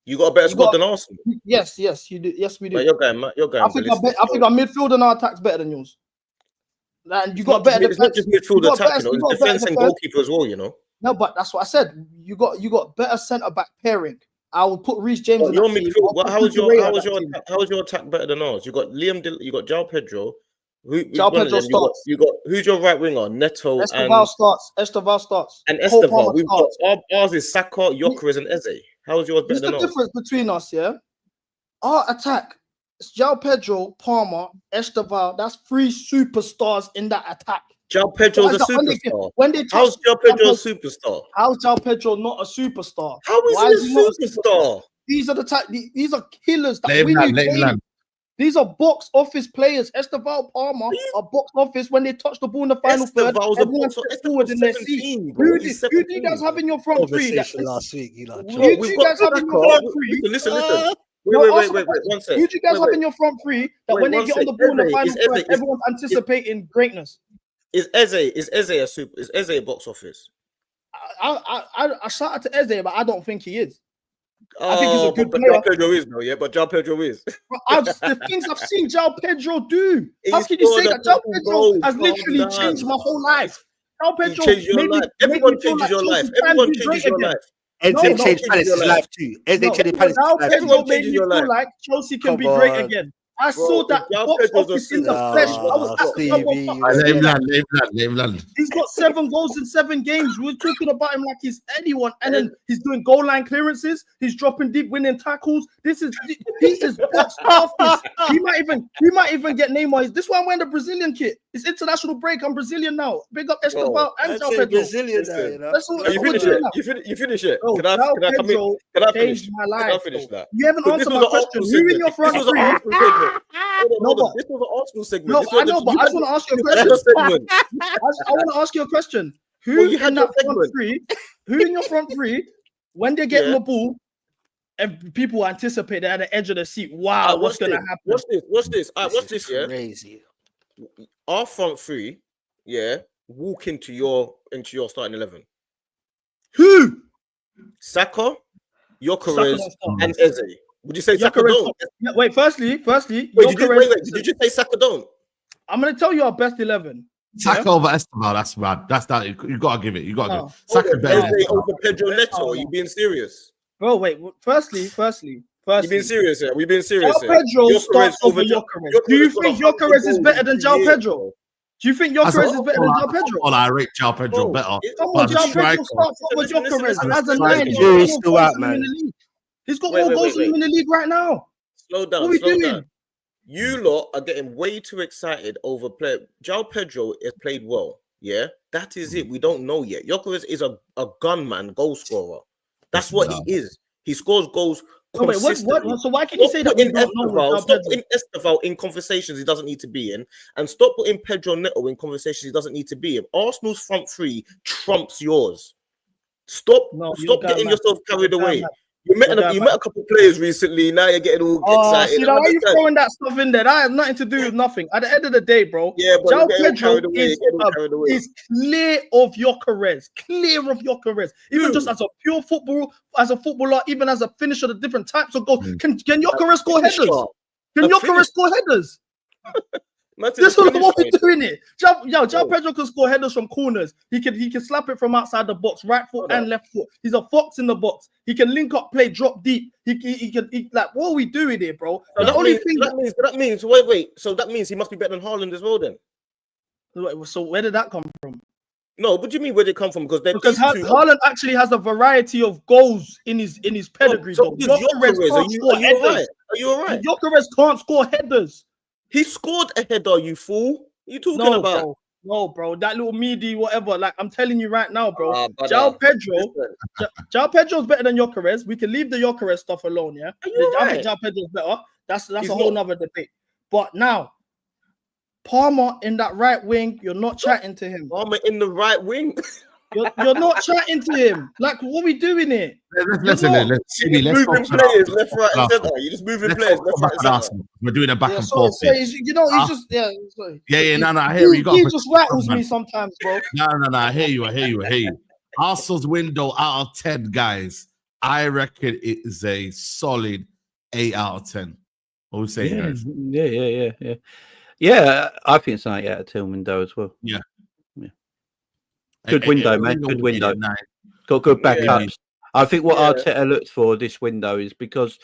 You got a better squad than Arsenal? Yes, you do. Yes, we do. But you're going. I think our midfield and our attack's better than yours. And you got better. It's not just midfield attack, you know. It's defense and goalkeeper as well, you know. No, but that's what I said. You got better centre back pairing. I would put Reece James. Oh, your midfield. How was your attack better than ours? You got you got João Pedro. João Pedro starts. You got who's your right winger? Neto Esteval starts. And Esteval. We've got ours is Saka, Gyökeres, and Eze. How is yours better than ours? What's the difference between us? Yeah, our attack. It's João Pedro, Palmer, Esteval. That's 3 superstars in that attack. João Pedro's a superstar. How's João Pedro a superstar? How's João Pedro not a superstar? How is he a superstar? These are these are killers that win. These are box office players. Esteval, Palmer are box office when they touch the ball in the final third. Everyone steps forward in their seat. Who do you guys have in your front 3? Last week, who do you guys have in your front 3? Listen. Wait, 1 second. Who do you guys have in your front 3 that when they get on the ball in the final third, everyone's anticipating greatness? Is Eze a box office? I shout out to Eze, but I don't think he is. I think he's a good player. João Pedro is, though, yeah, but João Pedro is. The things I've seen João Pedro do. How can you say that? João Pedro has literally changed my whole life. João Pedro changed your life. Everyone changes your life. Everyone changes your life. Eze changed Palace's life too. Eze changed Palace's life. Everyone made me feel like Chelsea can be great again. I saw that João box Pedro's office a in the superstar. flesh. I was at the Stevie, club you on know, Name land. He's got 7 goals in 7 games. We're talking about him like he's anyone, and then he's doing goal line clearances. He's dropping deep, winning tackles. He is box office. He might even get Neymar. This is why I'm wearing the Brazilian kit. It's international break. I'm Brazilian now. Big up Escobar and João Pedro. Brazilian now, you know. That's all. You finish it. You finish it. Oh, Can I come in? Pedro Can I finish? changed my Can I life, finish bro. that? You haven't But this answered was my an question. Arsenal Who in your segment. front This was an three? Arsenal segment. Hold on. but- This was an Arsenal segment. No, This was I know, but I just want to ask you a you question. had your segment. I want to ask you a question. Who Well, you had in your that front segment. three? Who in your front three? When they get Yeah. the ball, and people anticipate they're at the edge of the seat. Wow, what's going to happen? Watch this. All right, watch This this. is Yeah, crazy. our front three. Yeah, walk into your starting 11. Who? Saka, Saka Gyökeres, don't start. and Eze. Would you say Saka Gyökeres don't? don't. Yeah, wait, firstly, Wait, did Gyökeres- you just say Saka don't? I'm going to tell you our best 11. Saka over Esteban, that's mad. That's that. You gotta give it. You gotta give it. Saka better. than Eze Esteban. over Pedro Neto. Are you being serious? Bro, wait. Firstly. You being serious here? We being serious João here? Pedro Gyökeres starts over Jo- Gyökeres. Do you Gyökeres think got 100 Gyökeres is goals better in than 2 João years, Pedro? bro. Do you think That's Gyökeres is better than João Pedro? I rate João Pedro Bro, better. it- Come But on, the João striker- Pedro starts over Listen, Gyökeres listen, as a listen, 9. listen. He's Jury's got still more out, goals than him in man. the league. He's got Wait, more wait, goals wait, than him in the league right now. Slow What down. are we Slow doing? down. You lot are getting way too excited over play. João Pedro has played well. Yeah, that is it. We don't know yet. Gyökeres is a gunman goal scorer. That's what he is. He scores goals Oh, wait, consistently. what? So why can you say that we don't know with João Stop Pedro? putting Esteval in conversations he doesn't need to be in, and stop putting Pedro Neto in conversations he doesn't need to be in. Arsenal's front three trumps yours. Stop getting yourself carried away. You met a couple of players recently. Now you're getting all excited. See, now why are you throwing that stuff in there? That has nothing to do with nothing. At the end of the day, bro, Yeah, but João you're getting Pedro carried away. is clear of Gyökeres. Clear of Gyökeres. Even just as a pure footballer, even as a finisher, the different types of goals. Can Gyökeres score headers? Can Gyökeres score headers? This is what we're doing it. João Pedro can score headers from corners. He can slap it from outside the box, right foot and left foot. He's a fox in the box. He can link up play, drop deep. He can like, what are we doing here, bro? So that means he must be better than Haaland as well then. So where did that come from? No, what do you mean where did it come from? Because Haaland actually has a variety of goals in his pedigree. So Gyökeres, are you all right? Gyökeres can't score headers. He scored a header, you fool. What are you talking about? Bro. That little meaty whatever. Like, I'm telling you right now, bro. João Pedro's better than Gyökeres. We can leave the Gyökeres stuff alone, yeah? I think João Pedro's better. That's a whole nother debate. But now, Palmer in that right wing, you're not chatting to him. Palmer in the right wing? You're not chatting to him. Like, what are we doing here? Let's moving players left, right, and center. You're just moving players left, right, and center. We're doing a back and sorry, forth. he's just sorry. No, I hear you. He just rattles me sometimes, bro. No, I hear you. Arsenal's window out of 10, guys. I reckon it is a solid 8 out of 10. What we say, guys? Yeah, I think it's an 8 out of 10 window as well. Yeah. Good window, man. Good window. Got good backups. I think what Arteta looked for this window is because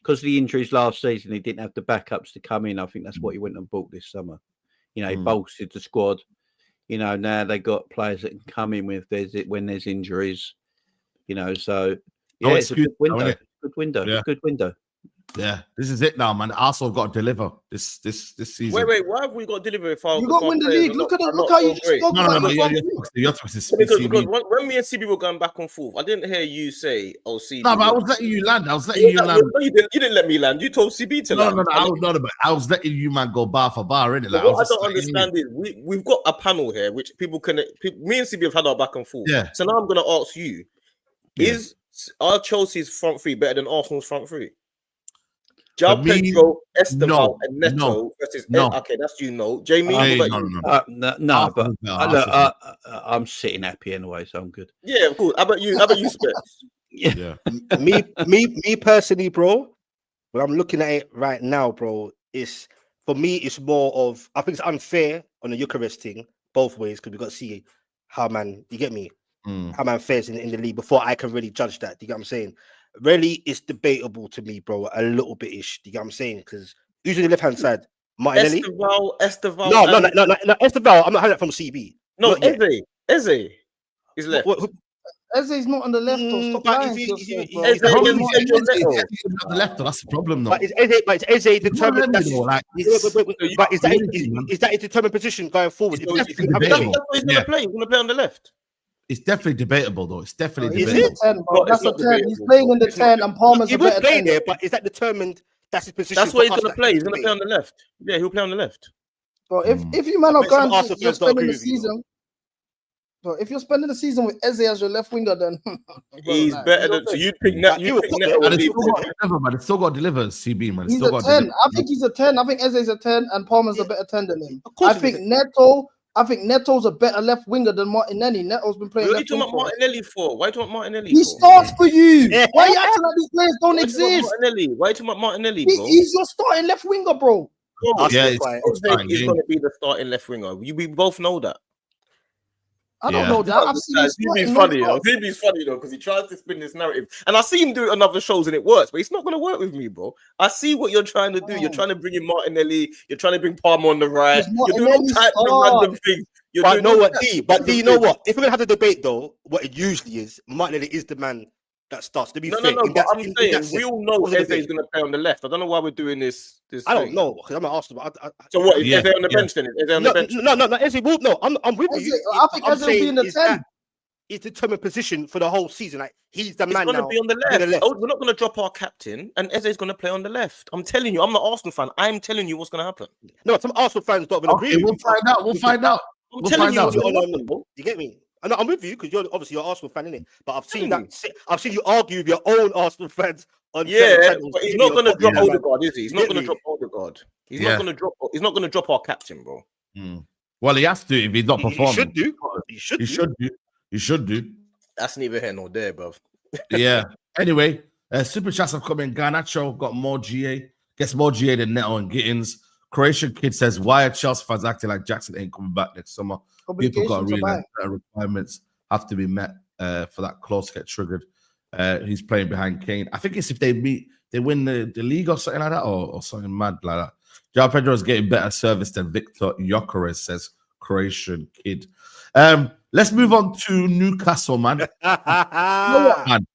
of the injuries last season, he didn't have the backups to come in. I think that's what he went and bought this summer. He bolstered the squad. Now they got players that can come in when there's injuries. So it's a good window. Good window. Yeah. Good window. Yeah, this is it now, man. Arsenal got to deliver this season. Wait, why have we got to deliver if you got to win the league? Look how you just spoke about it. Because when me and CB were going back and forth, I didn't hear you say, "Oh, CB." No, but I was letting you land. You didn't let me land. You told CB to land. No. I was letting you, man, go bar for bar, innit? Like, what I don't understand is we've got a panel here which people can. Me and CB have had our back and forth. Yeah. So now I'm going to ask you: Is our Chelsea's front three better than Arsenal's front three? João Pedro, Esteval, and Neto versus okay, that's Jamie. No, but I'm sitting happy anyway, so I'm good. Yeah, cool. How about you? Spurs? Yeah. me personally, bro. When I'm looking at it right now, bro, for me, it's more of, I think it's unfair on the Gyökeres thing both ways because we got to see how man, you get me, how man fares in the league before I can really judge that. Do you get what I'm saying? Really, it's debatable to me, bro. A little bit ish. Do you get what I'm saying? Because Who's on the left hand side? Martinelli. Esteval. No. Esteval. I'm not having that from CB. No, Not yet. Eze is left. Eze's not on the left. Stop but lying if to he- yourself, he- bro. Eze The problem against is Central Eze Metal. is on the left, though. That's the problem, though. But is Eze determined? Well, like, But is that his determined position going forward? It's If he definitely can have That's debatable. what he's gonna play. He's gonna play on the left. It's definitely debatable, though. It's definitely Is debatable. it? 10, bro. No, That's it's a not 10. He's debatable, playing in the It's not 10, and Palmer's He a will better play 10. there, but is that determined? That's his position. That's what he's for us gonna that play. he He's can gonna play on the left. Yeah, he'll play on the left. Bro, if you man are bet some going Arsenal to, you're fans don't spending agree the with you, season. Bro, if you're spending the season with Eze as your left winger, then bro, He's like, better he's than. So okay. you'd pick Net. You You will pick put Net it- over And it's me. still got to deliver, man. It's still got to deliver, CB, man. It's He's still a got 10. to I think he's a 10. I think Eze's a 10, and Palmer's a better 10 than him. Of course I he's think a- Neto's a better left winger than Martinelli. Neto's been playing What are you left talking wing about for us. Martinelli for? Why are you talking about Martinelli He for? starts for you. Why are you acting like these players don't Why are you talking about exist? Martinelli? Why are you talking about Martinelli, bro? He's your starting left winger, bro. Bro, Yeah, Arsenal it's quiet. fine, He's yeah. going to be the starting left winger. We both know that. I don't Yeah. know that. I've seen him He's starting funny, non-stop. He's funny though, because he tries to spin this narrative, and I see him do it on other shows, and it works. But it's not going to work with me, bro. I see what you're trying to do. You're trying to bring in Martinelli. You're trying to bring Palmer on the right. Because You're doing all Martinelli types of starts. random things. You're But doing know all what, types D? of But random D, you know things. what? If we're gonna have the debate, though, what it usually is, Martinelli is the man that starts. To be No, fair, no. in But that- I'm in saying that we sense. all know What's the Eze is debate? going to play on the left. I don't know why we're doing this. I don't thing. know because I'm at Arsenal. So what is Yeah, Eze on the yeah. bench then? Is Eze on the bench? No. Eze will. No, I'm with Eze- you. I think I'm Eze will be saying in the is 10. that his determined position for the whole season. Like he's the He's man going to now. be on the on the left. Oh, we're not going to drop our captain, and Eze's going to play on the left. I'm telling you, I'm the Arsenal fan. I'm telling you what's going to happen. No, some Arsenal fans don't even agree. Okay, with we'll you. find out. We'll find out. I'm We'll telling find you out. what's going to On, happen, bro. you get me? I know I'm with you because you're obviously you're an Arsenal fan, innit? But I've seen Telling that. I've seen you argue with your own Arsenal fans on Yeah, certain channels. but he's Give not me going to your drop fucking man. Odegaard, is he? He's You not get going to me? drop Odegaard. He's Yeah. not going to drop. He's not going to drop our captain, bro. Well, he has to if he's not He performing. should do. He should. He do. should do. He should do. That's neither here nor there, bro. Yeah. Anyway, super chats have come in. Garnacho got more GA. Gets more GA than Neto and Gittins. Croatian kid says, why are Chelsea fans acting like Jackson ain't coming back next summer? People got to Obligation to realize buy. that requirements have to be met for that clause to get triggered. He's playing behind Kane. I think it's if they win the league or something like that, or something mad like that. João Pedro is getting better service than Victor Gyökeres, says Croatian kid. Let's move on to Newcastle, man. You know what, man?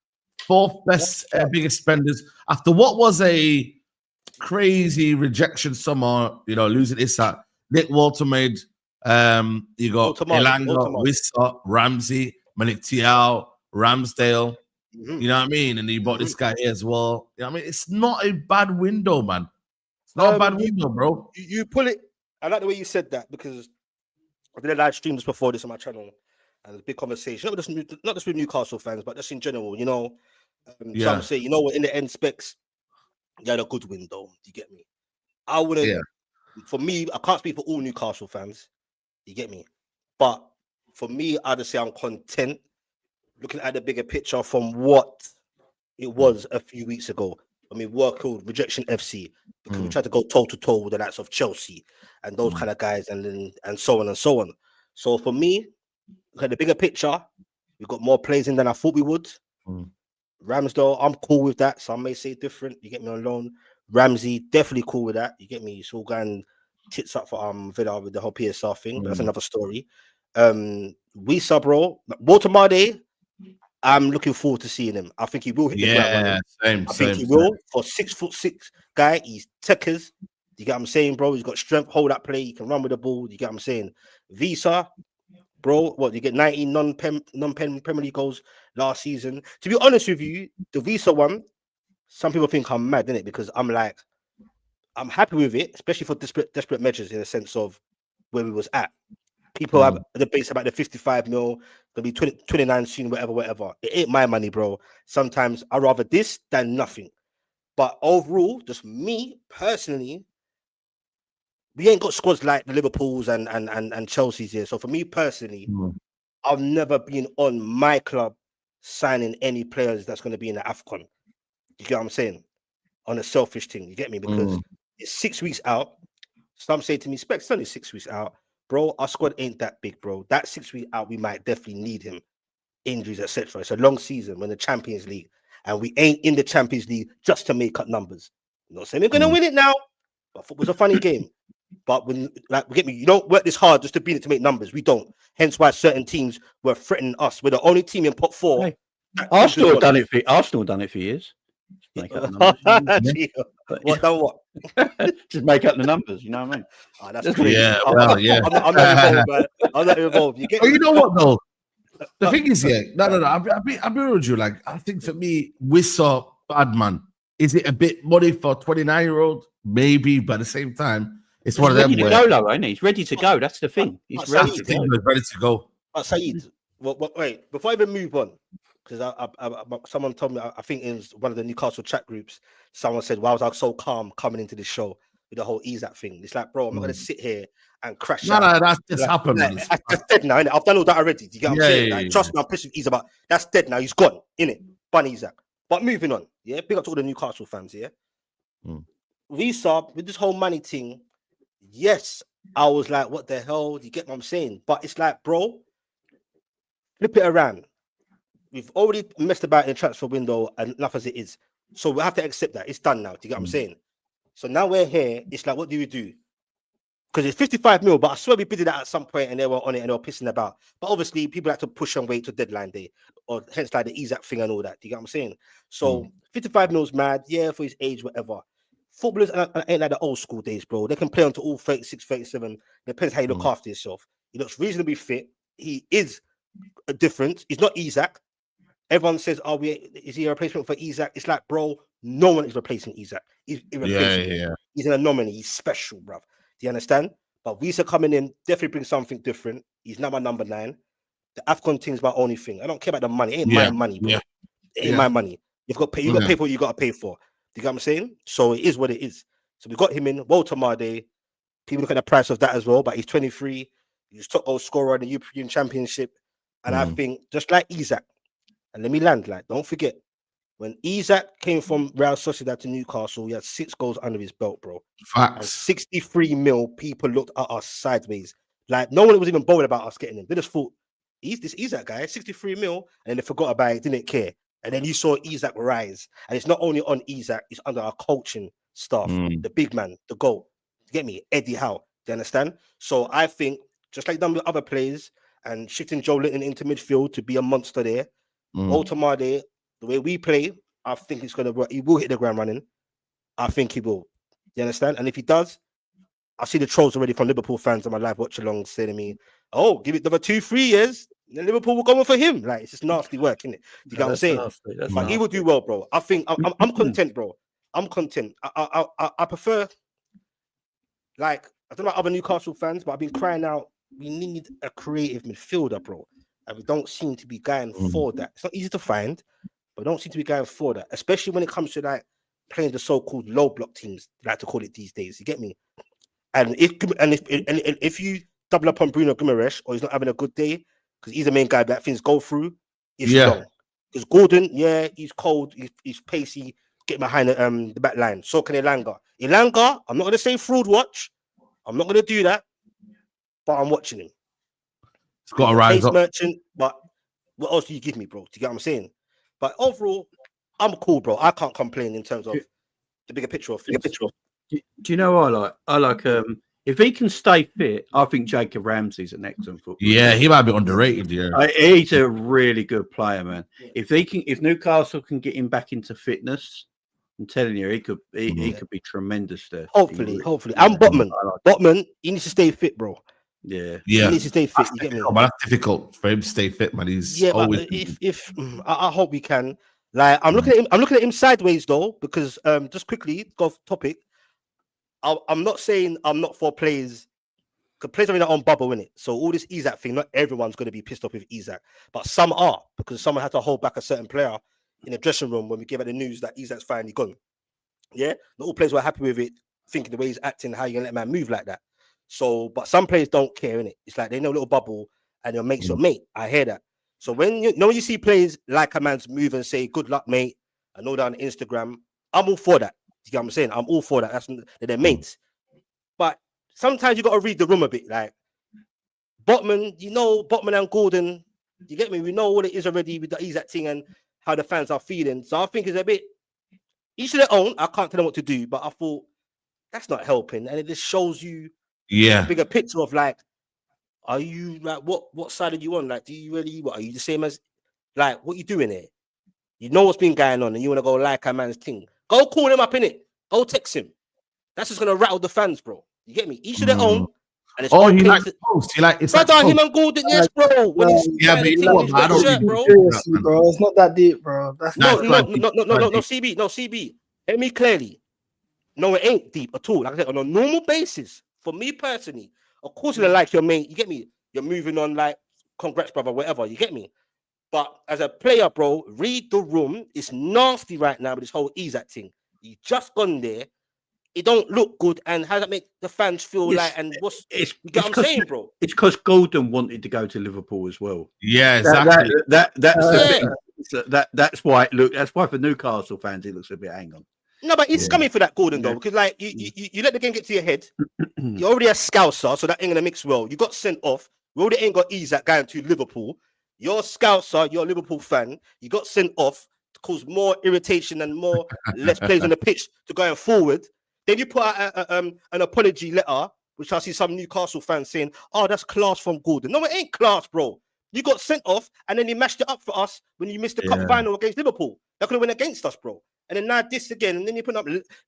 Fourth best, biggest spenders after what was a crazy rejection summer. Losing Issa, Nick Walter made. You got Elanga, Wissa, Ramsey, Malik Thiaw, Ramsdale. Mhm. You know what I mean? And you bought this guy here as well. I mean, it's not a bad window, man. It's not a bad window, bro. You pull it. I like the way you said that because I did a live stream just before this on my channel, and there's a big conversation. Not just with Newcastle fans, but just in general. Some say, what, in the end specs, you had a good window. You get me? I wouldn't. Yeah. For me, I can't speak for all Newcastle fans. You get me? But for me, I'd say I'm content looking at the bigger picture from what it was a few weeks ago. I mean, we're called Rejection FC because we tried to go toe to toe with the likes of Chelsea and those kind of guys, and so on and so on. So for me, look at the bigger picture. We got more players in than I thought we would. Ramsdale, I'm cool with that. Some may say different. You get me on loan. Ramsey, definitely cool with that. You get me? It's all going tits up for Villa with the whole PSR thing. But that's another story. Wissa, bro. Watermade, I'm looking forward to seeing him. I think he will hit the ground running. Same. I think he will. For 6'6" guy, he's techers. You get what I'm saying, bro? He's got strength, hold that play. He can run with the ball. You get what I'm saying? Visa, bro, what, you get 19 non-pen Premier League goals last season. To be honest with you, the Visa one, some people think I'm mad, innit? Because I'm happy with it, especially for desperate measures in the sense of where we was at. People have debates about the 55 mil, gonna be 29 soon, whatever. It ain't my money, bro. Sometimes I'd rather this than nothing. But overall, just me personally, we ain't got squads like the Liverpools and Chelsea's here. So for me personally, I've never been on my club signing any players that's going to be in the AFCON. You get what I'm saying? On a selfish thing, you get me? Because it's 6 weeks out. Some say to me, Specs, it's only 6 weeks out. Bro, our squad ain't that big, bro. That 6 weeks out, we might definitely need him. Injuries, etc. It's a long season. We're in the Champions League. And we ain't in the Champions League just to make up numbers. I'm not saying we're going to win it now. But football's a funny game. But when, like, get me, you don't work this hard just to be in it to make numbers. We don't. Hence why certain teams were threatening us. We're the only team in pot 4. Hey, Arsenal done it for years. Make up the numbers. What done what? Just make up the numbers. You know what I mean? Oh, that's crazy. Yeah, well, yeah. I'm not involved, man. I'm not involved. You get? Oh, you know what though? The thing is, yeah, no. I'll be with you. Like, I think for me, Wissa, Badman, is it a bit money for a 29-year-old? Maybe, but at the same time, it's one of them. He's ready to go, though, ain't he? He's ready to go. That's the thing. He's ready to go. He's ready to go. Saeed, wait, before I even move on, because someone told me, I think in one of the Newcastle chat groups, someone said, why was I so calm coming into the show with the whole Isaac thing? It's like, bro, I'm not going to sit here and crash. No, that's just happened. That's dead now, innit? I've done all that already. Do you get what I'm saying? Like, trust me, I'm pissed with Isaac, but that's dead now. He's gone, innit? Bunny Isaac. But moving on, yeah? Big up to all the Newcastle fans, yeah? We saw with this whole money thing, yes, I was like, what the hell? Do you get what I'm saying? But it's like, bro, flip it around. We've already messed about in the transfer window enough as it is. So we have to accept that. It's done now. Do you get what I'm saying? So now we're here. It's like, what do we do? Because it's 55 mil, but I swear we bidded that at some point and they were on it and they were pissing about. But obviously, people have to push and wait till deadline day, or hence like the Isaac thing and all that. Do you get what I'm saying? So 55 mil's mad. Yeah, for his age, whatever. Footballers ain't like the old school days, bro. They can play on to all 36, 37. Depends how you look after yourself. He looks reasonably fit. He is different. He's not Isaac. Everyone says, is he a replacement for Isaac? It's like, bro, no one is replacing Isaac. He's irreplaceable. Yeah. He's an anomaly. He's special, bruv. Do you understand? But Visa coming in definitely brings something different. He's now my number 9. The AFCON thing is my only thing. I don't care about the money. It ain't my money, bro. It ain't my money. You've got to pay. You got to pay for what you got to pay for. Do you get what I'm saying? So it is what it is. So we got him in. Walter Made. People look at the price of that as well. But he's 23. He's top goal scorer in the European Championship. And I think just like Isaac, and let me land, like, don't forget, when Isaac came from Real Sociedad to Newcastle, he had 6 goals under his belt, bro. Facts. And 63 mil, people looked at us sideways. Like, no one was even bothered about us getting him. They just thought, he's this Isaac guy, 63 mil, and they forgot about it, didn't care. And then you saw Isaac rise. And it's not only on Isaac, it's under our coaching staff, the big man, the GOAT. You get me? Eddie Howe. Do you understand? So I think, just like done with other players, and shifting Joe Linton into midfield to be a monster there, Walter Made, the way we play, I think it's going to work. He will hit the ground running. I think he will. You understand? And if he does, I see the trolls already from Liverpool fans on my live watch along saying to me, oh, give it another 2-3 years, then Liverpool will go on for him. Like, it's just nasty work, isn't it? You get what I'm saying? But he will do well, bro. I think I'm content, bro. I'm content. I prefer, like, I don't know about other Newcastle fans, but I've been crying out, we need a creative midfielder, bro. And we don't seem to be going for that. It's not easy to find, but we don't seem to be going for that, especially when it comes to like playing the so-called low block teams, they like to call it these days. You get me? And if you double up on Bruno Guimaraes or he's not having a good day, because he's the main guy that things go through, it's wrong. Because Gordon, he's cold, he's pacey, get behind the back line. So can Elanga. Elanga, I'm not going to say fraud watch. I'm not going to do that, but I'm watching him. It's got to rise up. Merchant, but what else do you give me, bro? Do you get what I'm saying? But overall, I'm cool, bro. I can't complain in terms of the bigger picture of things. Do you know what I like? If he can stay fit, I think Jacob Ramsey's an excellent footballer. Yeah, he might be underrated. Yeah, he's a really good player, man. If Newcastle can get him back into fitness, I'm telling you, he could be tremendous there. Hopefully. And Botman. Botman, he needs to stay fit, bro. Yeah. He needs to stay fit. You get me? But that's difficult for him to stay fit, man. He's always. If I hope we can. Like, I'm looking at him sideways though, because just quickly go off topic. I'm not saying I'm not for players, because players are in their own bubble, innit? So all this Isaac thing, not everyone's going to be pissed off with Isaac, but some are, because someone had to hold back a certain player in the dressing room when we gave out the news that Isaac's finally gone. Yeah, not all players were happy with it, thinking the way he's acting, how you gonna let man move like that. So, but some players don't care, innit? It's like they know a little bubble, and your mate's your mate. I hear that. So when you see players like a man's move and say good luck, mate, and all that on Instagram, I'm all for that. You get what I'm saying? I'm all for that. They're their mates. But sometimes you got to read the room a bit. Like Botman, Botman and Gordon, you get me? We know what it is already with the Isaac thing and how the fans are feeling. So I think it's a bit, each to their own. I can't tell them what to do, but I thought that's not helping, and it just shows you Yeah. a bigger picture of like, are you like what side are you on? Like, do you really what are you the same as like what you doing here? You know what's been going on, and you want to go like a man's thing. Go call him up in it. Go text him. That's just gonna rattle the fans, bro. You get me? Each of their own. And it's Oh, okay he likes to- post. He like it's brother, like him post. and Gordon, yes, bro. When he's Yeah, but you know what, I don't shirt, think- bro. Seriously, bro. It's not that deep, bro. That's No, That's no, like- no, CB, no, CB. Hear me clearly. No, it ain't deep at all. Like I said, on a normal basis, for me personally, of course, you like your mate. You get me? You're moving on, like, congrats, brother, whatever. You get me? But as a player, bro, read the room. It's nasty right now with this whole Isaac thing. You just gone there. It don't look good. And how does that make the fans feel Yes, like? And what's you It's get what I'm saying, bro? It's because Gordon wanted to go to Liverpool as well. Yeah, exactly. That's why it look. That's why for Newcastle fans it looks a bit hang on. No, but it's Yeah. coming for that Gordon though, Yeah. because like you let the game get to your head. You're already a scouser, so that ain't gonna mix well. You got sent off. We already ain't got Isaac going to Liverpool. You're a scouser, you're a Liverpool fan. You got sent off to cause more irritation and more less players on the pitch to going forward. Then you put out an apology letter, which I see some Newcastle fans saying, "Oh, that's class from Gordon." No, it ain't class, bro. You got sent off, and then you mashed it up for us when you missed the cup Yeah. final against Liverpool. That could have went against us, bro. And then now this again, and then you put up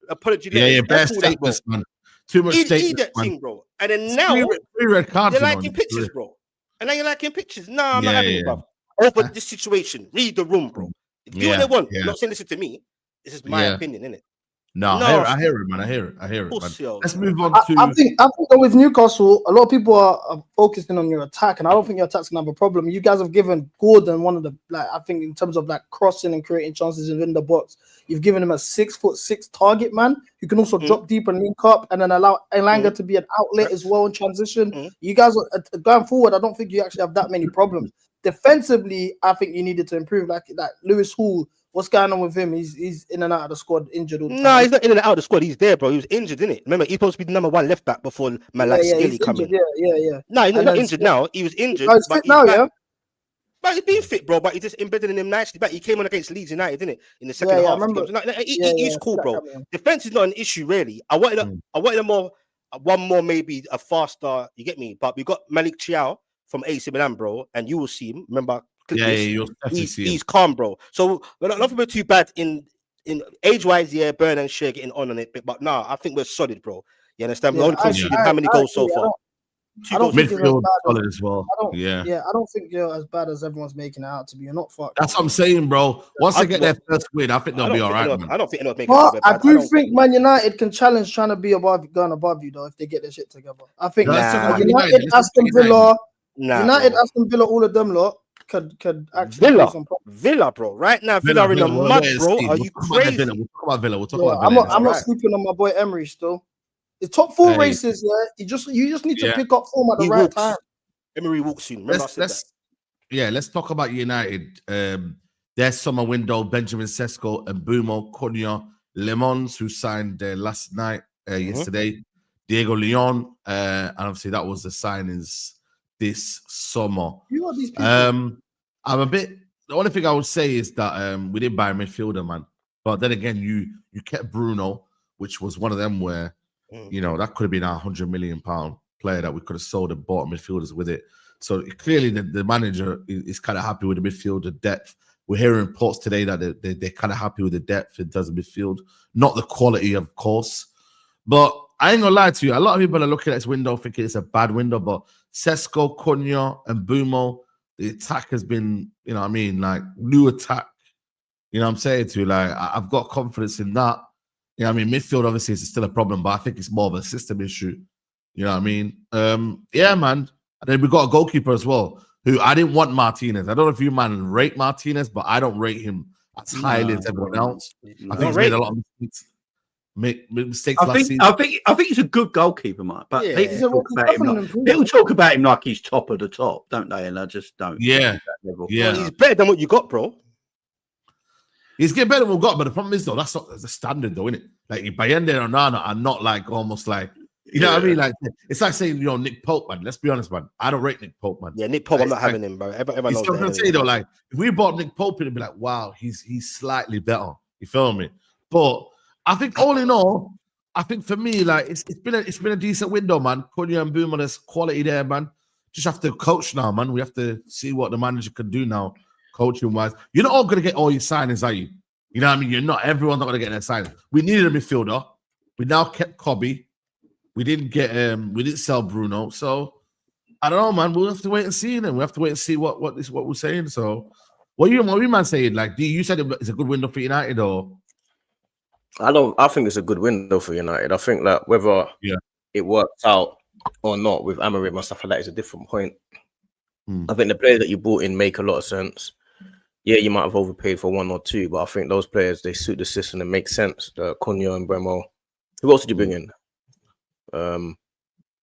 apology Yeah, letters. yeah, bad F all that, bro. statements, man. Too much Eat statements, that man. thing, bro. And then now Three red cards, you're you know, liking on pictures, the- bro. And now you're liking pictures. Nah, I'm not Yeah, having yeah. it, bro. Over this situation, read the room, bro. If you do what Yeah, they want, yeah. I'm not saying listen to me. This is my Yeah. opinion, innit? No, No, I hear it, man. I hear it, man. course, yo. Let's move on I to. think that with Newcastle, a lot of people are focusing on your attack, and I don't think your attack's gonna have a problem. You guys have given Gordon one of the I think in terms of like crossing and creating chances in the box, you've given him a 6'6" target man who can also drop deep and link up, and then allow Elanga to be an outlet as well in transition. You guys are going forward. I don't think you actually have that many problems. Defensively, I think you needed to improve. Like Lewis Hall. What's going on with him? He's in and out of the squad, injured all the time. No, he's not in and out of the squad. He's there, bro. He was injured, innit? Remember, he's supposed to be the number one left back before Skelly he's come injured, in. Yeah. No, he's And not then injured now. He was injured. Oh, he's but fit now, back. yeah. But he's been fit, bro. But he just embedded in him nicely. But he came on against Leeds United, didn't it? In the second Yeah, I half. remember. He's cool, bro. Defense is not an issue, really. I wanted a more, one more, maybe a faster. You get me? But we got Malik Chiao from AC Milan, bro, and you will see him. Remember? You'll definitely see him. He's calm, bro. So we're not people too bad in age-wise. Yeah, Burn and Shea getting on it, but nah, I think we're solid, bro. You understand? We're only conceded how many goals so far? I don't think you're as Midfield bad solid as well. I don't think you're as bad as everyone's making it out to be. You're not fucked. That's what I'm saying, bro. Once they get their first win, I think they'll be all right, man. I don't think anyone's making But it I bad. do think Man United can challenge trying to be going above you though if they get their shit together. I think Let's talk about United, Let's Aston talk about Villa, Nah, United, bro. Aston Villa, all of them lot could actually do some problems. Villa, bro. Right now, Villa are in the mud, bro. Are you crazy? We'll talk about Villa. We'll talk Yeah, about Villa. I'm not sleeping on my boy Emery still. The top four races, you just need to pick up form at the right time. Emery walks soon. Remember Let's talk about United. Their summer window: Benjamin Sesko and Bumo Cunha, Lemons, who signed last night, yesterday. Diego Leon, and obviously that was the signings this summer. You are these people. I'm a bit. The only thing I would say is that we didn't buy a midfielder, man. But then again, you kept Bruno, which was one of them where you know that could have been a £100 million player that we could have sold and bought midfielders with it. So clearly, the manager is kind of happy with the midfielder depth. We're hearing reports today that they're kind of happy with the depth in terms of midfield, not the quality, of course. But I ain't gonna lie to you. A lot of people are looking at this window thinking it's a bad window, but Sesko, Cunha, and Bumo, the attack has been, you know what I mean, like new attack. You know what I'm saying to you? Like, I've got confidence in that. You know what I mean? Midfield obviously is still a problem, but I think it's more of a system issue. You know what I mean? Yeah, man. And then we got a goalkeeper as well, who I didn't want Martinez. I don't know if you, man, rate Martinez, but I don't rate him as highly as everyone else. I think he's made a lot of mistakes. Mistakes last season. I think he's a good goalkeeper, Mike. But people talk about him like he's top of the top, don't they? And I just don't. Yeah. Well, he's better than what you got, bro. He's getting better than what we got, but the problem is though, that's not the standard though, isn't it? Like Bayende and Onana are not like almost like, you know what I mean? Like it's like saying, you know, Nick Pope, man. Let's be honest, man. I don't rate Nick Pope, man. Yeah, Nick Pope, I'm not having him, bro. Everyone knows what I'm saying though, like if we bought Nick Pope, it'd be like, wow, he's slightly better. You feel me? But I think all in all, I think for me, like it's been a decent window, man. Cunha and Boomer, there's quality there, man. Just have to coach now, man. We have to see what the manager can do now, coaching wise. You're not all gonna get all your signings, are you? You know what I mean? You're not. Everyone's not gonna get their signings. We needed a midfielder. We now kept Kobe. We didn't get we didn't sell Bruno. So I don't know, man. We'll have to wait and see. Then we have to wait and see what we're saying. So what you man saying? Like, you said it's a good window for United, or I think it's a good window for United. I think that whether it works out or not with Amorim and stuff like that is a different point. I think the players that you brought in make a lot of sense. Yeah, you might have overpaid for one or two, but I think those players, they suit the system and make sense. The Cunha and Bremo. Who else did you bring in?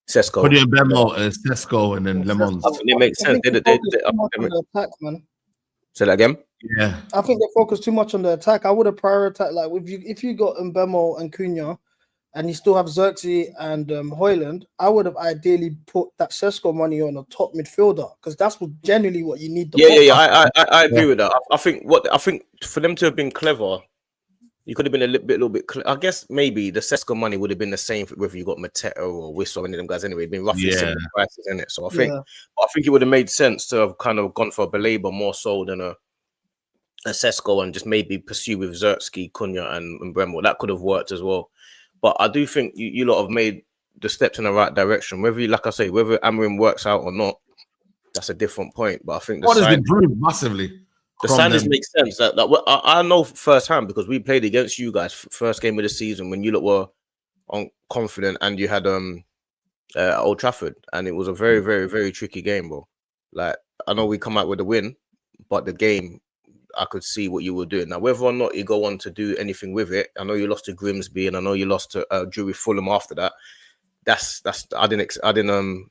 Sesko. Cunha and Bremo, Sesko, and then Lemons. I think it makes sense. Say that again. Yeah, I think they focus too much on the attack. I would have prioritized, like, if you got Mbemo and Cunha, and you still have Xerxes and Højlund, I would have ideally put that Sesko money on a top midfielder, because that's generally what you need. I agree with that. I think for them to have been clever, you could have been a little bit. I guess maybe the Sesko money would have been the same whether you got Mateta or Wiss or any of them guys. Anyway, it'd been roughly similar prices, in it. So I think it would have made sense to have kind of gone for a Baleba more so than a Sesko, and just maybe pursue with Xerxes, Cunha, and Bremo. That could have worked as well. But I do think you lot have made the steps in the right direction. Whether, like I say, whether Amorim works out or not, that's a different point. But I think what has improved massively. The signings make sense. I know firsthand, because we played against you guys first game of the season when you lot were confident, and you had Old Trafford, and it was a very, very, very tricky game, bro. Like, I know we come out with a win, but the game, I could see what you were doing. Now, whether or not you go on to do anything with it, I know you lost to Grimsby, and I know you lost to drew with Fulham after that. That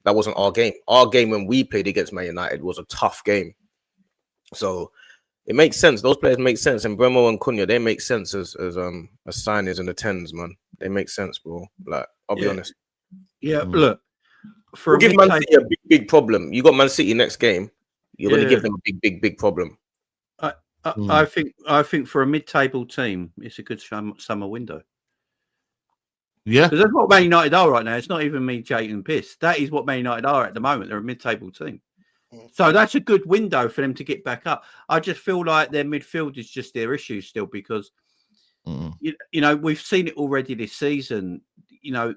wasn't our game. Our game when we played against Man United was a tough game. So it makes sense. Those players make sense, and Bremo and Cunha, they make sense as signers in the tens, man. They make sense, bro. Like, I'll be honest. Yeah, look. We'll give Man City a big problem. You got Man City next game. You're going to give them a big problem. I think for a mid-table team, it's a good summer window. Yeah, because that's what Man United are right now. It's not even me and piss. That is what Man United are at the moment. They're a mid-table team, so that's a good window for them to get back up. I just feel like their midfield is just their issue still, because you know, we've seen it already this season. You know,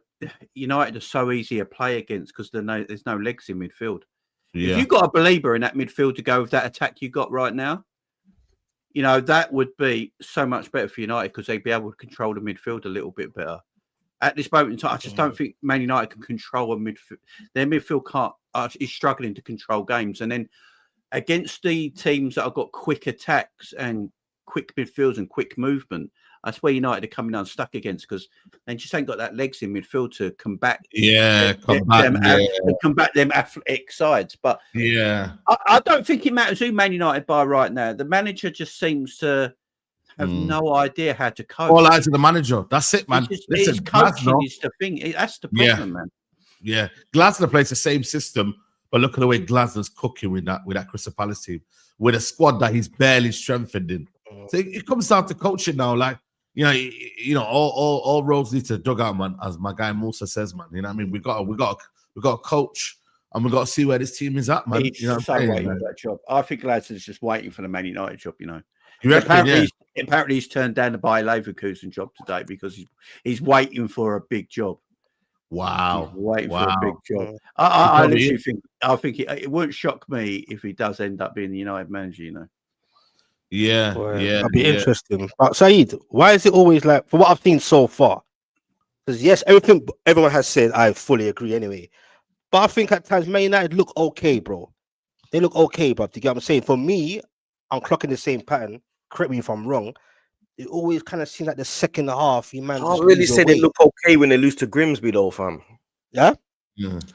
United are so easy to play against because there's no legs in midfield. If you've got a Baleba in that midfield to go with that attack you got right now, you know, that would be so much better for United, because they'd be able to control the midfield a little bit better. At this moment in time, I just don't think Man United can control a midfield. Their midfield is struggling to control games. And then against the teams that have got quick attacks and quick midfields and quick movement, that's where United are coming unstuck against, because they just ain't got that legs in midfield to combat. Combat them athletic sides. But I don't think it matters who Man United buy right now. The manager just seems to have no idea how to coach. All eyes to the manager. That's it, man. Listen, coaching is the thing. That's the problem, man. Yeah, Glasner plays the same system, but look at the way Glasner's cooking with that Crystal Palace team, with a squad that he's barely strengthened in. So it comes down to coaching now. Like, you know, all roads lead to the dugout, man. As my guy Musa says, man. You know what I mean? We got a coach, and we got to see where this team is at, man. He's waiting for that job. I think Glasner's just waiting for the Man United job. You know. Apparently, he's turned down the Bayer Leverkusen job today because he's waiting for a big job. Wow, he's waiting for a big job. I literally think it wouldn't shock me if he does end up being the United manager. You know. Yeah. That'd be interesting. But Saeed, why is it always like, for what I've seen so far? Because yes, everything everyone has said, I fully agree anyway. But I think at times Man United look okay, bro. They look okay, bro. You get what I'm saying? For me, I'm clocking the same pattern. Correct me if I'm wrong. It always kind of seems like the second half, you man. Can't really say they look okay when they lose to Grimsby, though, fam. Yeah.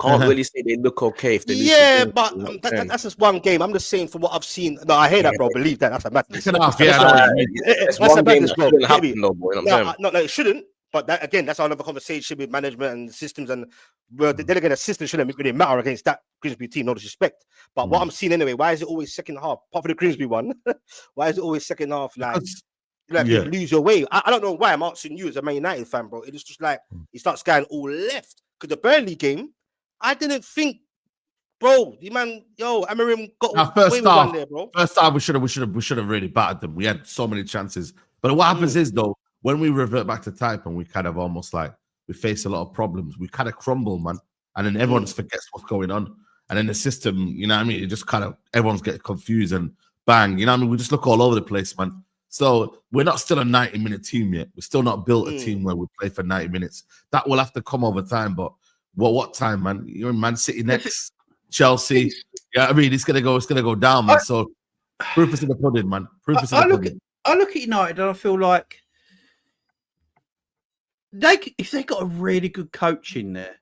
Can't really say they look okay if they lose. Yeah, but that's just one game. I'm just saying from what I've seen. No, I hear that, bro. Believe that. That's a madness. It's one game that shouldn't happen, though, boy. No, it shouldn't. But that, again, that's another conversation with management and systems. And then again, the system shouldn't really matter against that Grimsby team, no disrespect. But what I'm seeing anyway, why is it always second half? Apart from the Grimsby one, why is it always second half? Like, like you lose your way. I don't know why I'm asking you as a Man United fan, bro. It's just like he starts going all left. Because the Burnley game, I didn't think, bro. The man, Amarim got away with one there, bro. First time we should have really battered them. We had so many chances. But what happens is though, when we revert back to type and we kind of almost like we face a lot of problems, we kind of crumble, man. And then everyone just forgets what's going on. And then the system, you know what I mean? It just kind of everyone's getting confused and bang, you know what I mean? We just look all over the place, man. So we're not still a 90-minute team yet. We're still not built a team where we play for 90 minutes. That will have to come over time. But what time, man? You're in Man City next, Chelsea. Yeah, I mean, it's gonna go down, man. So proof is in the pudding, man. Proof is in the pudding. I look at United and I feel like if they got a really good coach in there,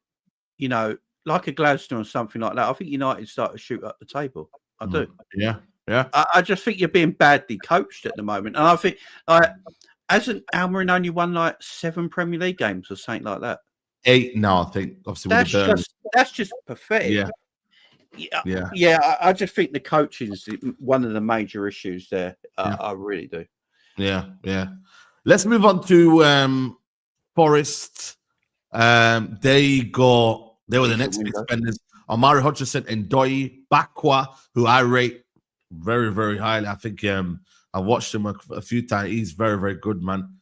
you know, like a Gladstone or something like that, I think United start to shoot up the table. I do. Yeah. I just think you're being badly coached at the moment. And I think, hasn't Almiron only won like 7 Premier League games or something like that? 8 now, I think. Obviously, that's just pathetic. Yeah. I just think the coaching is one of the major issues there. I really do. Yeah. Let's move on to Forest. They were the next big spenders. Omari Hutchinson and Doi Bakwa, who I rate very, very highly. I think I've watched him a few times. He's very, very good, man.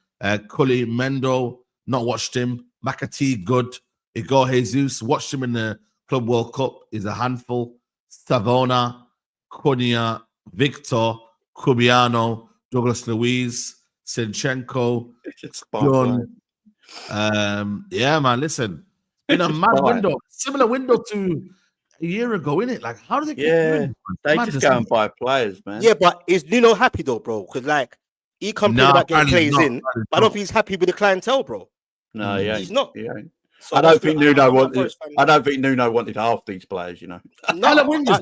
Cully Mendo, not watched him. McAtee, good. Igor Jesus, watched him in the Club World Cup. Is a handful. Savona, Konya, Victor, Cubiano, Douglas Luiz, Sinchenko, John. Yeah, man, listen. In a mad window, similar window to a year ago, innit? Like, how do they keep doing? They just go and buy players, man. Yeah, but is Nuno happy though, bro? Because like he complained about getting players in, but I don't think he's happy with the clientele, bro. No, he's not. So I don't think Nuno wanted. I don't think Nuno wanted half these players. You know, Hella wingers,